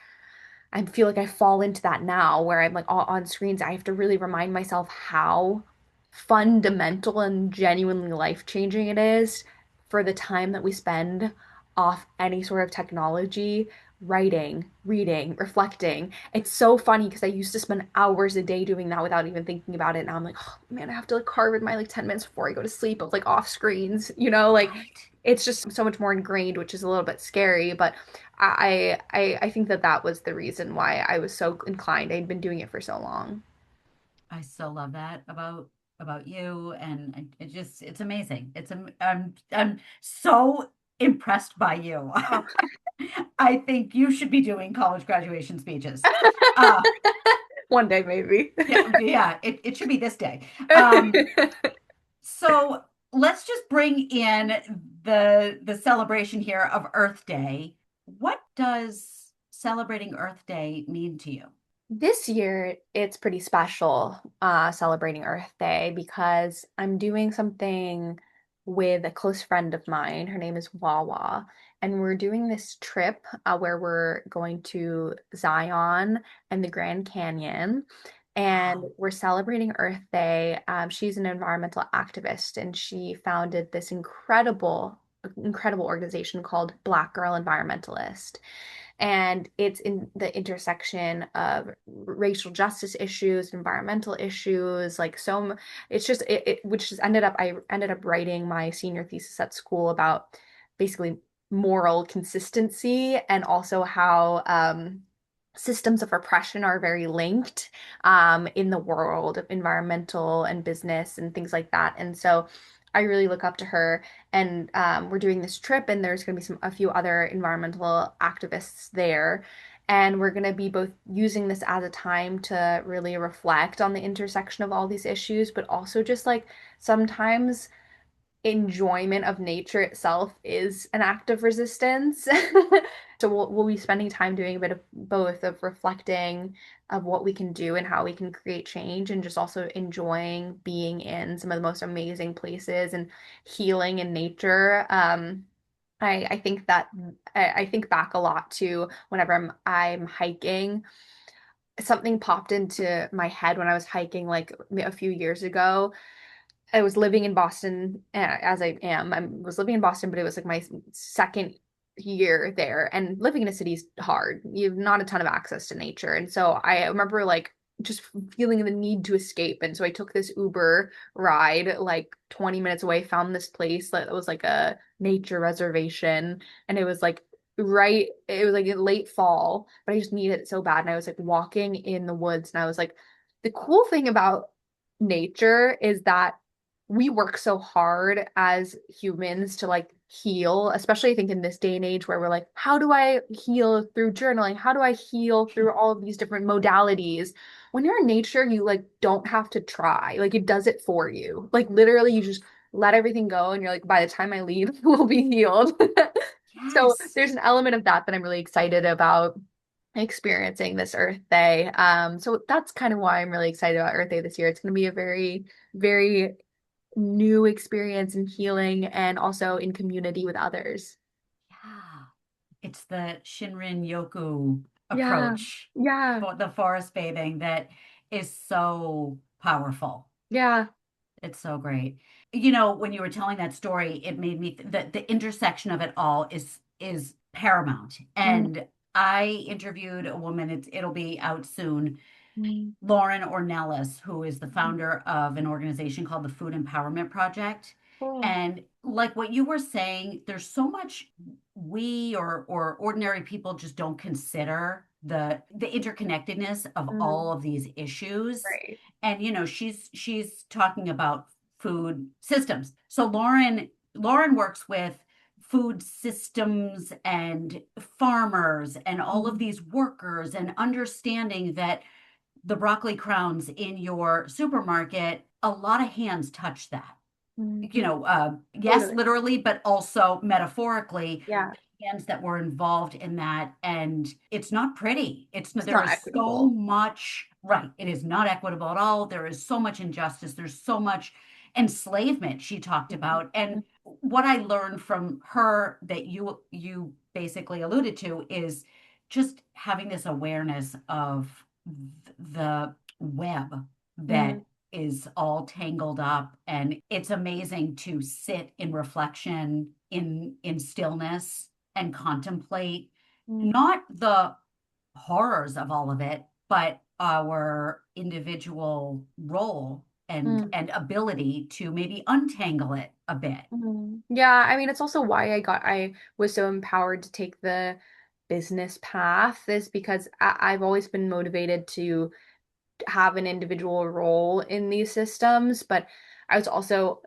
I feel like I fall into that now where I'm like on screens. I have to really remind myself how fundamental and genuinely life-changing it is for the time that we spend off any sort of technology, writing, reading, reflecting. It's so funny because I used to spend hours a day doing that without even thinking about it. Now I'm like, oh man, I have to like carve in my like 10 minutes before I go to sleep of like off screens, like Right. it's just so much more ingrained, which is a little bit scary, but I think that that was the reason why I was so inclined. I'd been doing it for so long. I so love that about you, and it's amazing. I'm so impressed by you. Oh. I think you should be doing college graduation speeches. Uh, One day maybe. yeah, it should be this day. So let's just bring in the celebration here of Earth Day. What does celebrating Earth Day mean to you? This year, it's pretty special, celebrating Earth Day because I'm doing something with a close friend of mine. Her name is Wawa, and we're doing this trip where we're going to Zion and the Grand Canyon, and Wow. we're celebrating Earth Day. She's an environmental activist, and she founded this incredible organization called Black Girl Environmentalist, and it's in the intersection of racial justice issues, environmental issues, like it's just which just I ended up writing my senior thesis at school about basically moral consistency and also how systems of oppression are very linked in the world of environmental and business and things like that. And so I really look up to her, and we're doing this trip, and there's going to be a few other environmental activists there. And we're going to be both using this as a time to really reflect on the intersection of all these issues, but also just like sometimes enjoyment of nature itself is an act of resistance. So we'll be spending time doing a bit of both of reflecting of what we can do and how we can create change, and just also enjoying being in some of the most amazing places and healing in nature. I think that I think back a lot to whenever I'm hiking. Something popped into my head when I was hiking like a few years ago. I was living in Boston, as I am. I was living in Boston, but it was like my second year there. And living in a city is hard. You have not a ton of access to nature. And so I remember like just feeling the need to escape. And so I took this Uber ride like 20 minutes away, found this place that was like a nature reservation. And it was like it was like in late fall, but I just needed it so bad. And I was like walking in the woods, and I was like, the cool thing about nature is that we work so hard as humans to like heal, especially I think in this day and age where we're like, how do I heal through journaling? How do I heal through all of these different modalities? When you're in nature, you like don't have to try. Like it does it for you. Like literally you just let everything go, and you're like, by the time I leave, we'll be healed. So Yes. there's an element of that that I'm really excited about experiencing this Earth Day. So that's kind of why I'm really excited about Earth Day this year. It's going to be a very new experience in healing and also in community with others. Yeah. It's the Shinrin Yoku Yeah, approach yeah, for the forest bathing that is so powerful. yeah. It's so great. You know, when you were telling that story, it made me the intersection of it all is paramount. Mm, And I interviewed a woman, it'll be out soon, mm, Lauren Ornelas, who is the mm. founder of an organization called the Food Empowerment Project. Cool. And like what you were saying, there's so much we or ordinary people just don't consider the interconnectedness of Mm, all of these issues. right. And you know, she's talking about food systems. So Lauren works with food systems and farmers and all of Mhm. these workers, and understanding that the broccoli crowns in your supermarket, a lot of hands touch that. Mhm. Yes, Totally. literally, but also metaphorically, Yeah. hands that were involved in that. And it's not pretty. It's There not is so equitable. much, right. It is not equitable at all. There is so much injustice. There's so much enslavement she talked Mhm. about. And what I learned from her that you basically alluded to is just having this awareness of the web that Mhm. is all tangled up. And it's amazing to sit in reflection, in stillness, and contemplate Mhm. not the horrors of all of it, but our individual role Mhm. and ability to maybe untangle it a bit. Yeah, I mean, it's also why I was so empowered to take the business path is because I've always been motivated to have an individual role in these systems, but I was also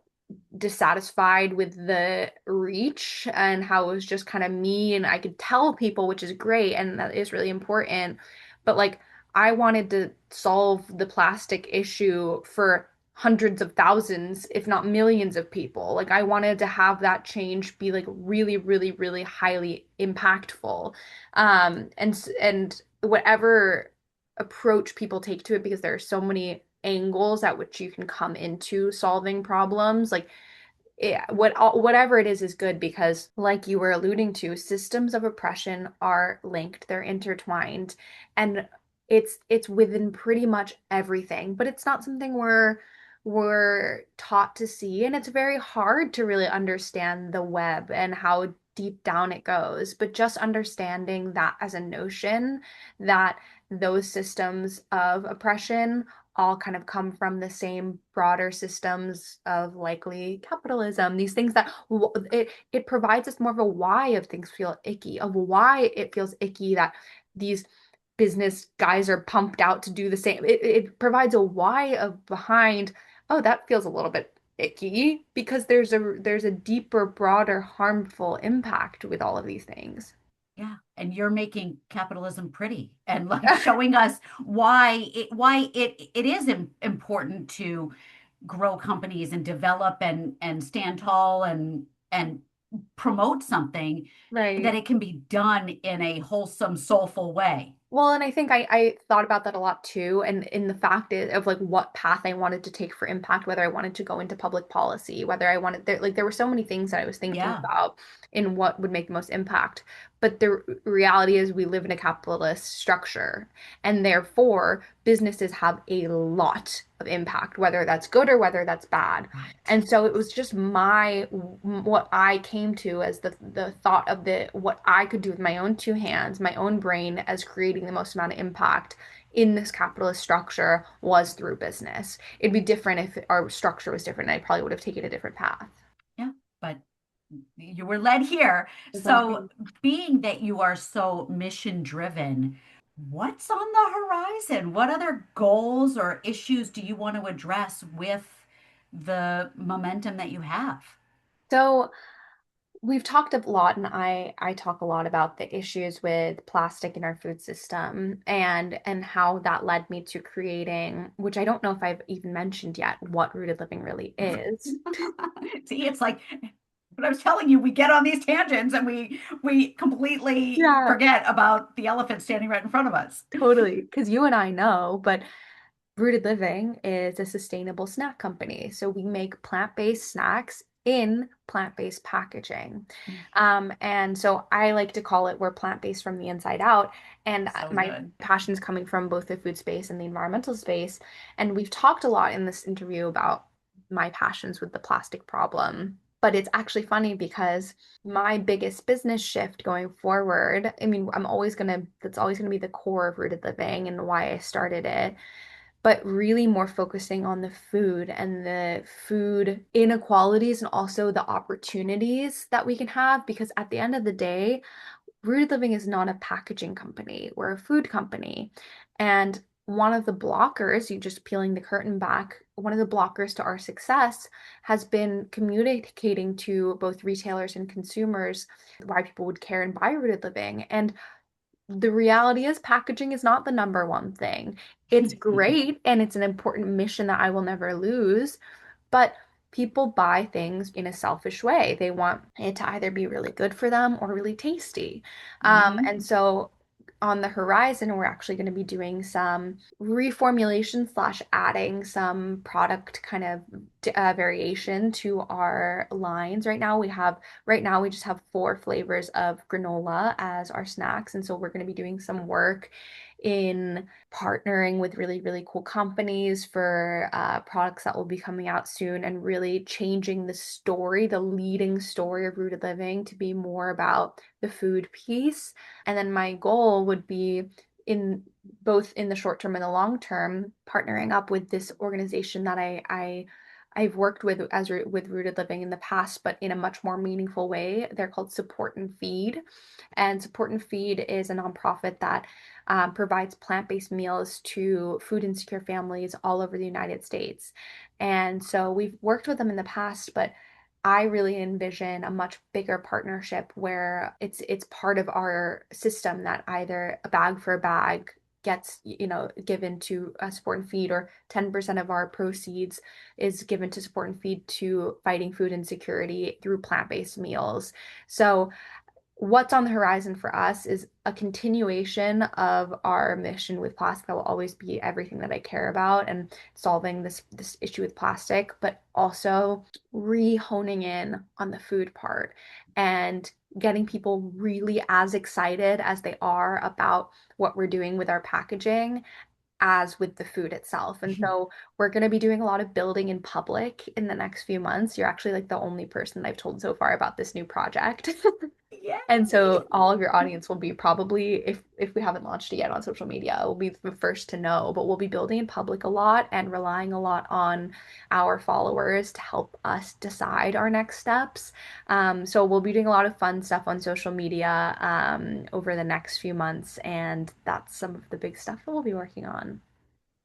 dissatisfied with the reach and how it was just kind of me and I could tell people, which is great and that is really important. But like I wanted to solve the plastic issue for hundreds of thousands, if not millions of people. Like I wanted to have that change be like really, really, really highly impactful. And whatever approach people take to it, because there are so many angles at which you can come into solving problems. Like whatever it is good because, like you were alluding to, systems of oppression are linked, they're intertwined, and it's within pretty much everything. But it's not something we're taught to see, and it's very hard to really understand the web and how deep down it goes. But just understanding that as a notion that those systems of oppression all kind of come from the same broader systems of likely capitalism. These things that it provides us more of a why of things feel icky, of why it feels icky that these business guys are pumped out to do the same. It provides a why of behind, oh, that feels a little bit icky because there's a deeper, broader, harmful impact with all of these things. Yeah, and you're making capitalism pretty and like showing us why it is important to grow companies and develop and stand tall and promote something that Right. it can be done in a wholesome, soulful way. Well, and I think I thought about that a lot too, and in the fact of like what path I wanted to take for impact, whether I wanted to go into public policy, whether I wanted there were so many things that I was thinking Yeah, about in what would make the most impact. But the reality is we live in a capitalist structure, and therefore businesses have a lot of impact, whether that's good or whether that's bad. right. And so it was just what I came to as the thought of the what I could do with my own two hands, my own brain as creating the most amount of impact in this capitalist structure was through business. It'd be different if our structure was different. I probably would have taken a different path. Yeah, but you were led here. So, Exactly. being that you are so mission driven, what's on the horizon? What other goals or issues do you want to address with the momentum that you have? So we've talked a lot, and I talk a lot about the issues with plastic in our food system and how that led me to creating, which I don't know if I've even mentioned yet, what rooted living really is. See, it's like, but I was telling you, we get on these tangents and we completely Yeah, forget about the elephant standing right in front of us. totally. Because you and I know, but Rooted Living is a sustainable snack company. So we make plant-based snacks in plant-based packaging. And so I like to call it we're plant-based from the inside out. And So my good. passion's coming from both the food space and the environmental space. And we've talked a lot in this interview about my passions with the plastic problem. But it's actually funny because my biggest business shift going forward, I mean, that's always gonna be the core of Rooted Living and why I started it, but really more focusing on the food and the food inequalities and also the opportunities that we can have. Because at the end of the day, Rooted Living is not a packaging company, we're a food company. And one of the blockers, you just peeling the curtain back, one of the blockers to our success has been communicating to both retailers and consumers why people would care and buy rooted living. And the reality is packaging is not the number one thing. It's great and it's an important mission that I will never lose, but people buy things in a selfish way. They want it to either be really good for them or really tasty. Hmm. And so on the horizon, we're actually going to be doing some reformulation slash adding some product kind of variation to our lines. Right now we just have 4 flavors of granola as our snacks. And so we're going to be doing some work in partnering with really, really cool companies for products that will be coming out soon and really changing the story, the leading story of rooted living to be more about the food piece. And then my goal would be in both in the short term and the long term, partnering up with this organization that I've worked with with Rooted Living in the past, but in a much more meaningful way. They're called Support and Feed. And Support and Feed is a nonprofit that provides plant-based meals to food insecure families all over the United States. And so we've worked with them in the past, but I really envision a much bigger partnership where it's part of our system that either a bag for a bag gets, given to Support and Feed, or 10% of our proceeds is given to Support and Feed to fighting food insecurity through plant-based meals. So what's on the horizon for us is a continuation of our mission with plastic. That will always be everything that I care about, and solving this issue with plastic, but also re-honing in on the food part and getting people really as excited as they are about what we're doing with our packaging as with the food itself. And so we're going to be doing a lot of building in public in the next few months. You're actually like the only person that I've told so far about this new project. And Yay! so all of your audience will be probably, if we haven't launched it yet on social media, will be the first to know, but we'll be building in public a lot and relying a lot on our followers to help us decide our next steps. So we'll be doing a lot of fun stuff on social media over the next few months, and that's some of the big stuff that we'll be working on.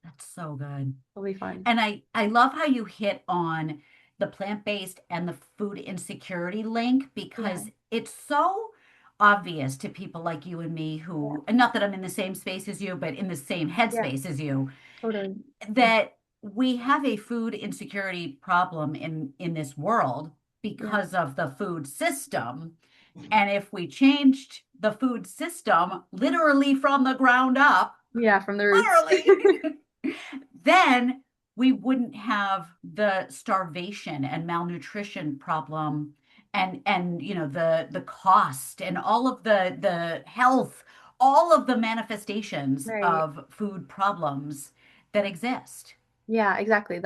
That's so good. It'll be fun. And I love how you hit on the plant-based and the food insecurity link, Yeah, because it's so obvious to people like you and me yeah, who, and not that I'm in the same space as you, but in the same yeah, headspace as you, totally. that we have a food insecurity problem in this world Yeah, because of the food system. And if we changed the food system literally from the ground up, yeah, from the roots. literally, then we wouldn't have the starvation and malnutrition problem, and the cost and all of the health, all of the manifestations Right. of food problems that exist. Yeah, exactly.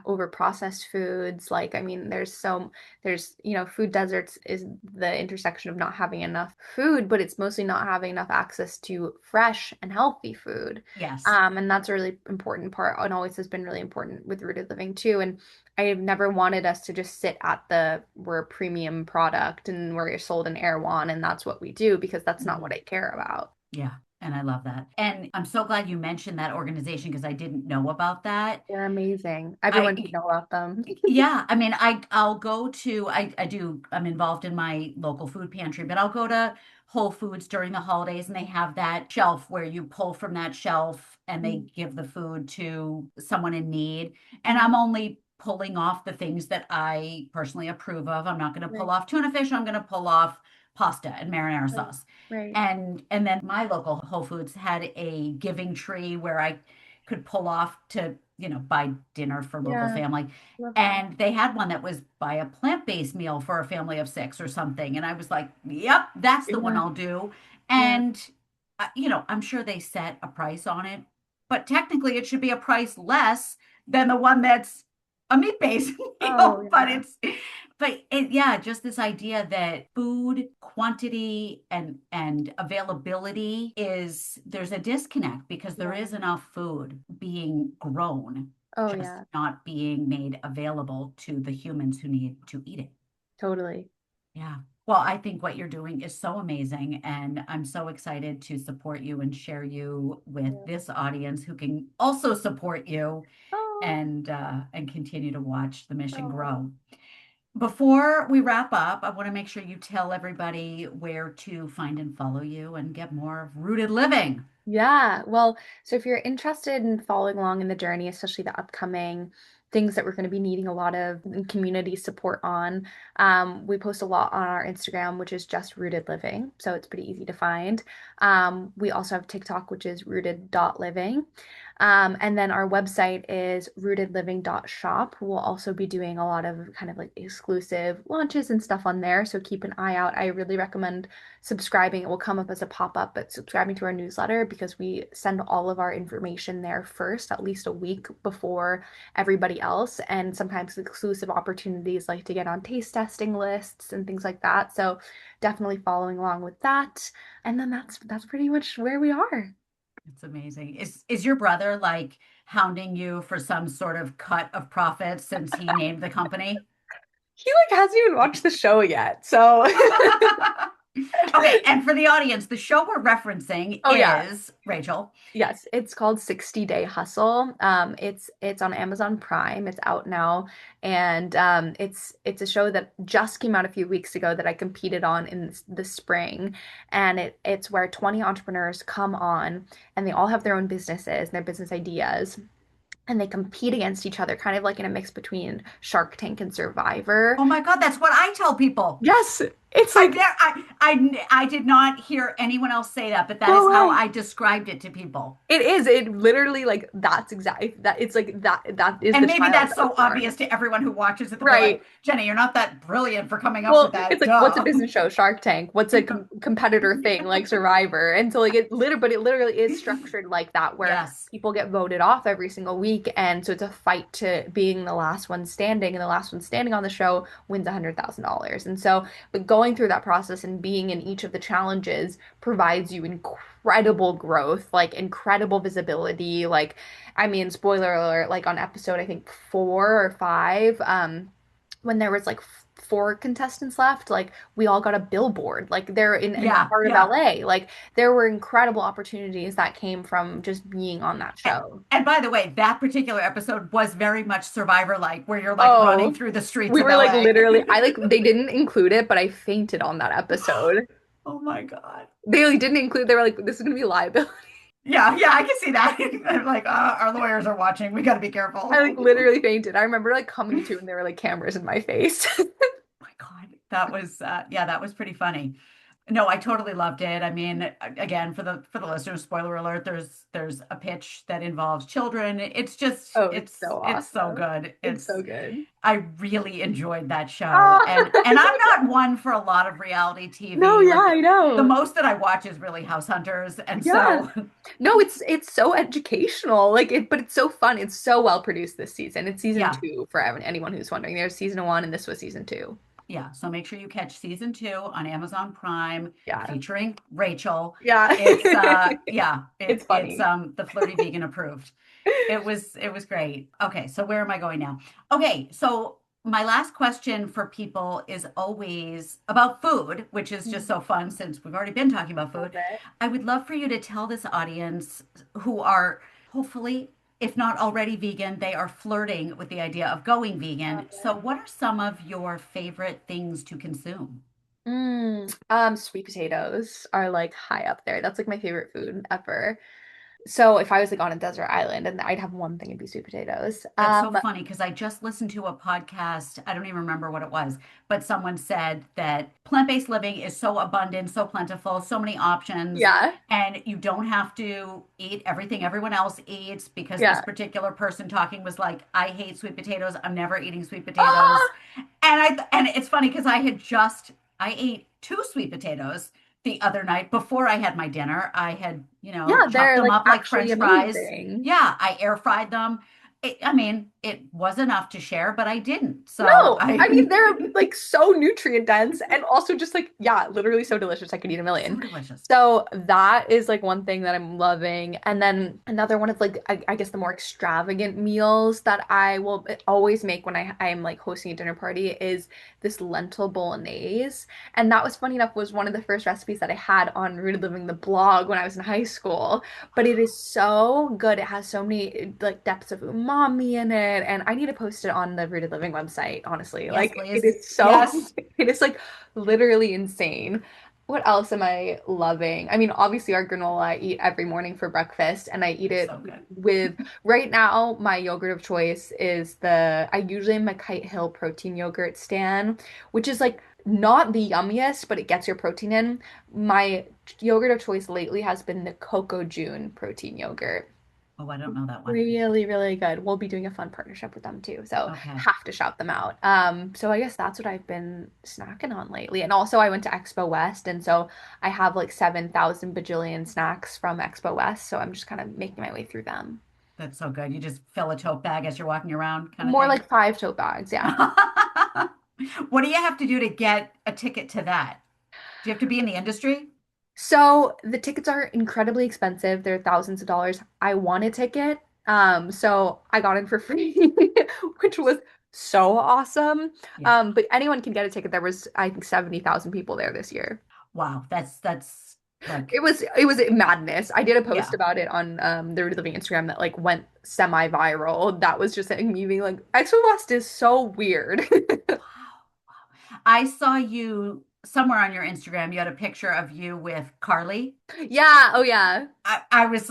Over processed foods, like, I mean, there's, food deserts is the intersection of not having enough food, but it's mostly not having enough access to fresh and healthy food. Yes. And that's a really important part, and always has been really important with rooted living too. And I have never wanted us to just sit at we're a premium product and we're sold in Erewhon and that's what we do, because that's not what Mhm. I care about. Yeah. And I love that. And I'm so glad you mentioned that organization because I didn't know about that. They're amazing. Everyone should I know about them. Yeah, I mean, I'll go to I do I'm involved in my local food pantry, but I'll go to Whole Foods during the holidays and they have that shelf where you pull from that shelf and they give the food to someone in need. And Yeah, I'm only pulling off the things that I personally approve of. I'm not going to pull right, off tuna fish, I'm going to pull off pasta and marinara right, sauce. right. And then my local Whole Foods had a giving tree where I could pull off to, buy dinner for local Yeah, family. love that. And they had one that was buy a plant-based meal for a family of 6 or something. And I was like, yep, that's the one Yeah, I'll do. yeah. And, I'm sure they set a price on it, but technically it should be a price less than the one that's a meat-based Oh, meal. yeah. Yeah, just this idea that food quantity and availability there's a disconnect because there Yeah. is enough food being grown, Oh, just yeah. not being made available to the humans who need to eat it. Totally. Yeah. Well, I think what you're doing is so amazing, and I'm so excited to support you and share you with Yeah. this audience who can also support you Oh, and continue to watch the mission oh. grow. Before we wrap up, I want to make sure you tell everybody where to find and follow you and get more of Rooted Living. Yeah, well, so if you're interested in following along in the journey, especially the upcoming things that we're going to be needing a lot of community support on, we post a lot on our Instagram, which is just Rooted Living. So it's pretty easy to find. We also have TikTok, which is rooted.living. And then our website is rootedliving.shop. We'll also be doing a lot of kind of like exclusive launches and stuff on there. So keep an eye out. I really recommend subscribing. It will come up as a pop-up, but subscribing to our newsletter because we send all of our information there first, at least a week before everybody else. And sometimes exclusive opportunities like to get on taste testing lists and things like that. So definitely following along with that. And then that's pretty much where we are. It's amazing. Is your brother like hounding you for some sort of cut of profits since he named the company? He like hasn't even watched the show yet. So Okay, and for the audience, the show we're referencing oh yeah. is Rachel. Yes, it's called 60 Day Hustle. It's on Amazon Prime. It's out now, and it's a show that just came out a few weeks ago that I competed on in the spring, and it's where 20 entrepreneurs come on, and they all have their own businesses and their business ideas, and they compete against each other, kind of like in a mix between Shark Tank and Survivor. Oh my God, that's what I tell people. Yes, it's I've like never, I did not hear anyone else say that, but that is no how way. I described it to people. It is. It literally like that's exactly that. It's like that is And the maybe trial that's that was so born. obvious to everyone who watches it that they're like, Right. Jenny, you're not that brilliant for coming up with Well, it's that. like what's a Duh. business show? Shark Tank. What's a competitor thing like Survivor? And so like it literally is structured like that where Yes. people get voted off every single week, and so it's a fight to being the last one standing, and the last one standing on the show wins $100,000. And so, but going through that process and being in each of the challenges provides you incredible growth, like incredible visibility. Like, I mean, spoiler alert, like on episode I think 4 or 5, when there was like four contestants left, like we all got a billboard. Like they're in the Yeah. heart of Yeah. LA. Like there were incredible opportunities that came from just being on that And, show. and by the way, that particular episode was very much Survivor-like, where you're like running Oh, through the streets we of were like LA. literally, I like they didn't include it, but I fainted on that episode. Oh my God. They like, didn't include, they were like, this is gonna be liability. Yeah, yeah, I can see that. I'm like, our lawyers are watching. We got to be I like careful. literally fainted. I remember like coming to and there were like cameras in my face. My God, that was yeah, that was pretty funny. No, I totally loved it. I mean, again, for the listeners, spoiler alert, there's a pitch that involves children. It's just Oh, it's so it's so awesome. good. It's so It's good. I really enjoyed that show. And I'm Oh, not one for a lot of reality no, TV. yeah, Like I the know. most that I watch is really House Hunters. And Yeah. so No, it's so educational. Like it, but it's so fun. It's so well produced this season. It's season yeah, two for anyone who's wondering. There's season one and this was season two. yeah. So make sure you catch season 2 on Amazon Prime Yeah. featuring Rachel. Yeah. It's yeah, It's it's funny. the flirty vegan approved. It was great. Okay, so where am I going now? Okay, so my last question for people is always about food, which is just Mhm. so fun since we've already been talking about Love food. it. I would love for you to tell this audience who are hopefully, if not already vegan, they are flirting with the idea of going Love vegan. So it. what are some of your favorite things to consume? Sweet potatoes are like high up there. That's like my favorite food ever. So if I was like on a desert island and I'd have one thing, it'd be sweet potatoes. That's so funny because I just listened to a podcast. I don't even remember what it was, but someone said that plant-based living is so abundant, so plentiful, so many options, Yeah. and you don't have to eat everything everyone else eats because this Yeah. particular person talking was like, I hate sweet potatoes. I'm never eating sweet potatoes. Ah! And it's funny because I ate 2 sweet potatoes the other night before I had my dinner. I had, Yeah, chopped they're them like up like actually French fries. amazing. Yeah, I air fried them. I mean, it was enough to share, but I didn't. So No, I mean I they're like so nutrient dense and also just like yeah, literally so delicious. I could eat a so million. delicious. So that is like one thing that I'm loving. And then another one of like I guess the more extravagant meals that I will always make when I'm like hosting a dinner party is this lentil bolognese. And that was funny enough was one of the first recipes that I had on Rooted Living the blog when I was in high school. But it is so good. It has so many like depths of umami in it, and I need to post it on the Rooted Living website, honestly. Yes, Like it please. is so Yes. it is like literally insane. What else am I loving? I mean, obviously our granola I eat every morning for breakfast, and I eat it So good. with right now my yogurt of choice is I usually am a Kite Hill protein yogurt stan, which is like not the yummiest, but it gets your protein in. My yogurt of choice lately has been the Coco June protein yogurt. Oh, I don't know that one. Really, really good. We'll be doing a fun partnership with them too. So Okay. have to shout them out. So I guess that's what I've been snacking on lately. And also I went to Expo West and so I have like 7,000 bajillion snacks from Expo West. So I'm just kind of making my way through them. That's so good. You just fill a tote bag as you're walking around, kind of More thing. like 5 tote bags, yeah. What do you have to do to get a ticket to that? Do you have to be in the industry? So the tickets are incredibly expensive. They're thousands of dollars. I won a ticket. So I got in for free, which was so awesome. Yeah. But anyone can get a ticket. There was, I think, 70,000 people there this year. Wow. That's like, It was madness. I did a post yeah. about it on the Root Living Instagram that like went semi-viral. That was just like, me being like, Exo West is so weird. Wow. I saw you somewhere on your Instagram. You had a picture of you with Carly. Yeah, oh yeah. I was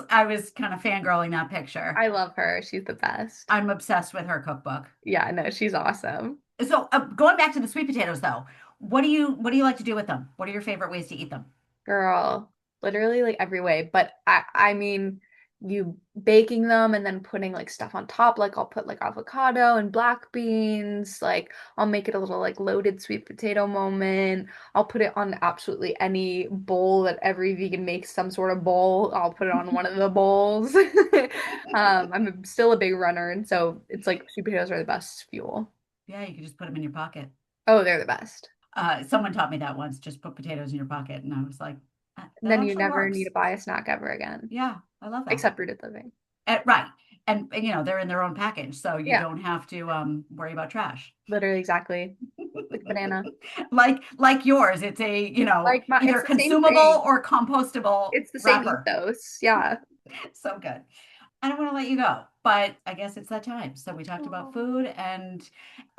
kind of fangirling that picture. I love her. She's the best. I'm obsessed with her cookbook. Yeah, no, she's awesome. So going back to the sweet potatoes though, what do you like to do with them? What are your favorite ways to eat them? Girl, literally like every way. But I mean, you baking them and then putting like stuff on top. Like I'll put like avocado and black beans. Like I'll make it a little like loaded sweet potato moment. I'll put it on absolutely any bowl that every vegan makes some sort of bowl. I'll put it on one of the bowls. Still a big runner, and so it's like sweet potatoes are the best fuel. Yeah, you can just put them in your pocket. Oh, they're the best. Someone taught me that once. Just put potatoes in your pocket, and I was like, And that then you actually never need works. to buy a snack ever again, Yeah, I love that. except rooted living. Right, and they're in their own package, so you Yeah. don't have to worry about trash. Literally, exactly. Like a banana. Like yours, it's a It's either the same consumable thing. or compostable It's the same wrapper. ethos. Yeah. So good. I don't want to let you go, but I guess it's that time. So we talked about Oh. food and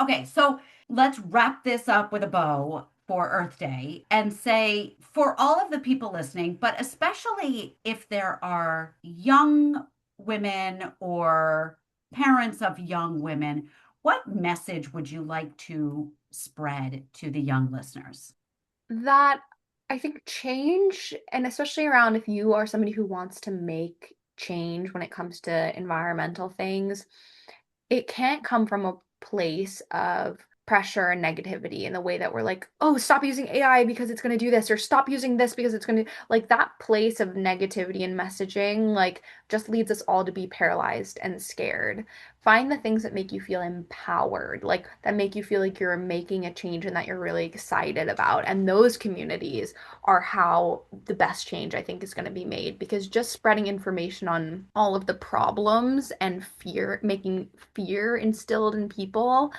okay, so let's wrap this up with a bow for Earth Day and say for all of the people listening, but especially if there are young women or parents of young women, what message would you like to spread to the young listeners? That I think change, and especially around if you are somebody who wants to make change when it comes to environmental things, it can't come from a place of pressure and negativity in the way that we're like, oh, stop using AI because it's going to do this, or stop using this because it's going to like that place of negativity and messaging, like just leads us all to be paralyzed and scared. Find the things that make you feel empowered, like that make you feel like you're making a change and that you're really excited about. And those communities are how the best change I think is going to be made because just spreading information on all of the problems and fear, making fear instilled in people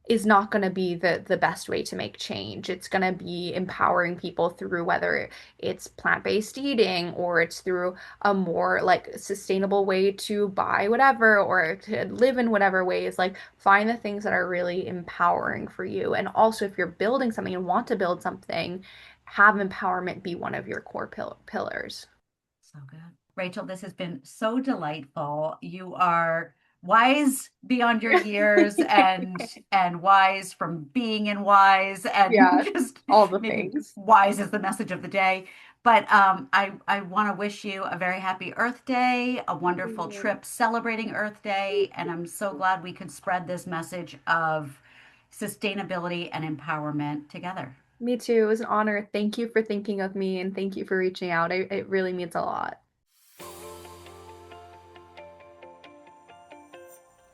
is not going to be the best way to make change. It's going to be empowering people through whether it's plant-based eating or it's through a more like sustainable way to buy whatever or to live in whatever ways. Like find the things that are really empowering for you. And also if you're building something and want to build something, have empowerment be one of your core pillars. So good. Rachel, this has been so delightful. You are wise beyond your years and wise from being in wise and Yeah, just all the maybe things. wise is the message of the day. But I want to wish you a very happy Earth Day, a wonderful trip celebrating Earth Day, and I'm so glad we could spread this message of sustainability and empowerment together. Me too. It was an honor. Thank you for thinking of me and thank you for reaching out. It really means a lot.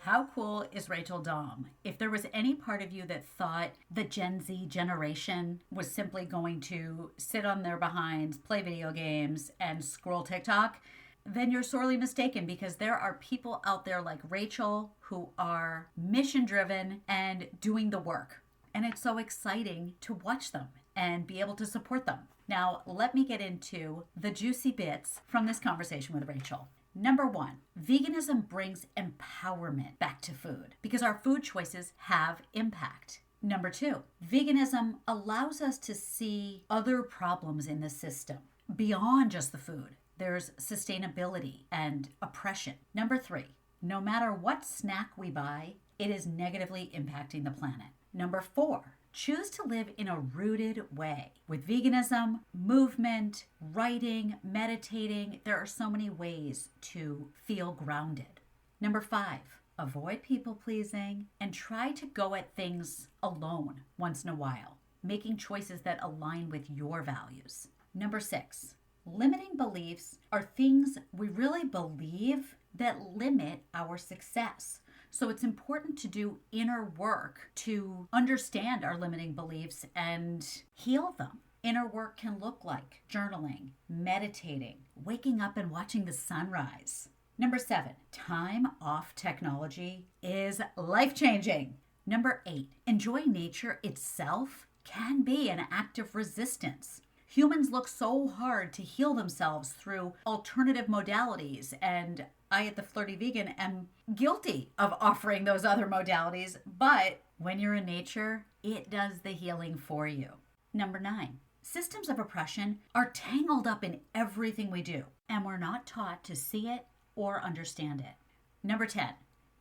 How cool is Rachel Domb? If there was any part of you that thought the Gen Z generation was simply going to sit on their behinds, play video games, and scroll TikTok, then you're sorely mistaken, because there are people out there like Rachel who are mission driven and doing the work. And it's so exciting to watch them and be able to support them. Now, let me get into the juicy bits from this conversation with Rachel. Number one, veganism brings empowerment back to food because our food choices have impact. Number two, veganism allows us to see other problems in the system beyond just the food. There's sustainability and oppression. Number three, no matter what snack we buy, it is negatively impacting the planet. Number four, choose to live in a rooted way. With veganism, movement, writing, meditating, there are so many ways to feel grounded. Number five, avoid people pleasing and try to go at things alone once in a while, making choices that align with your values. Number six, limiting beliefs are things we really believe that limit our success. So it's important to do inner work to understand our limiting beliefs and heal them. Inner work can look like journaling, meditating, waking up and watching the sunrise. Number seven, time off technology is life-changing. Number eight, enjoy nature itself can be an act of resistance. Humans look so hard to heal themselves through alternative modalities, and I, at the Flirty Vegan, am guilty of offering those other modalities, but when you're in nature, it does the healing for you. Number nine, systems of oppression are tangled up in everything we do, and we're not taught to see it or understand it. Number 10,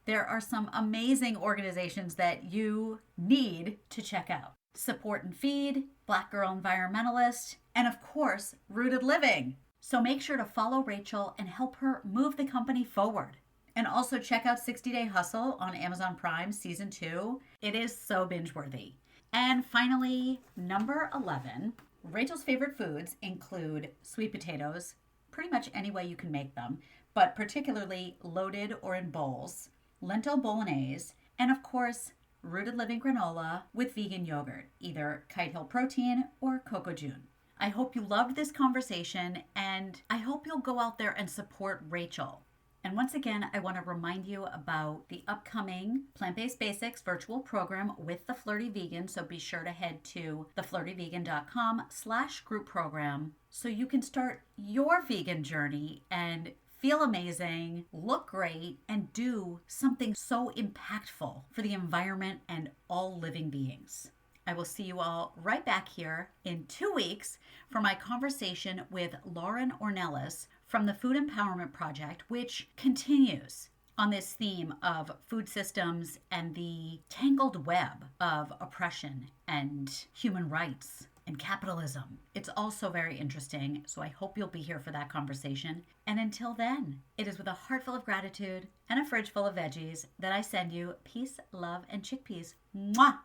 there are some amazing organizations that you need to check out. Support and Feed, Black Girl Environmentalist, and of course, Rooted Living. So make sure to follow Rachel and help her move the company forward. And also check out 60 Day Hustle on Amazon Prime Season 2. It is so binge-worthy. And finally, number 11, Rachel's favorite foods include sweet potatoes, pretty much any way you can make them, but particularly loaded or in bowls, lentil bolognese, and of course, Rooted Living granola with vegan yogurt, either Kite Hill Protein or Coco June. I hope you loved this conversation, and I hope you'll go out there and support Rachel. And once again, I want to remind you about the upcoming Plant-Based Basics virtual program with The Flirty Vegan. So be sure to head to theflirtyvegan.com/group program so you can start your vegan journey and feel amazing, look great, and do something so impactful for the environment and all living beings. I will see you all right back here in 2 weeks for my conversation with Lauren Ornelas from the Food Empowerment Project, which continues on this theme of food systems and the tangled web of oppression and human rights and capitalism. It's also very interesting, so I hope you'll be here for that conversation. And until then, it is with a heart full of gratitude and a fridge full of veggies that I send you peace, love, and chickpeas. Mwah!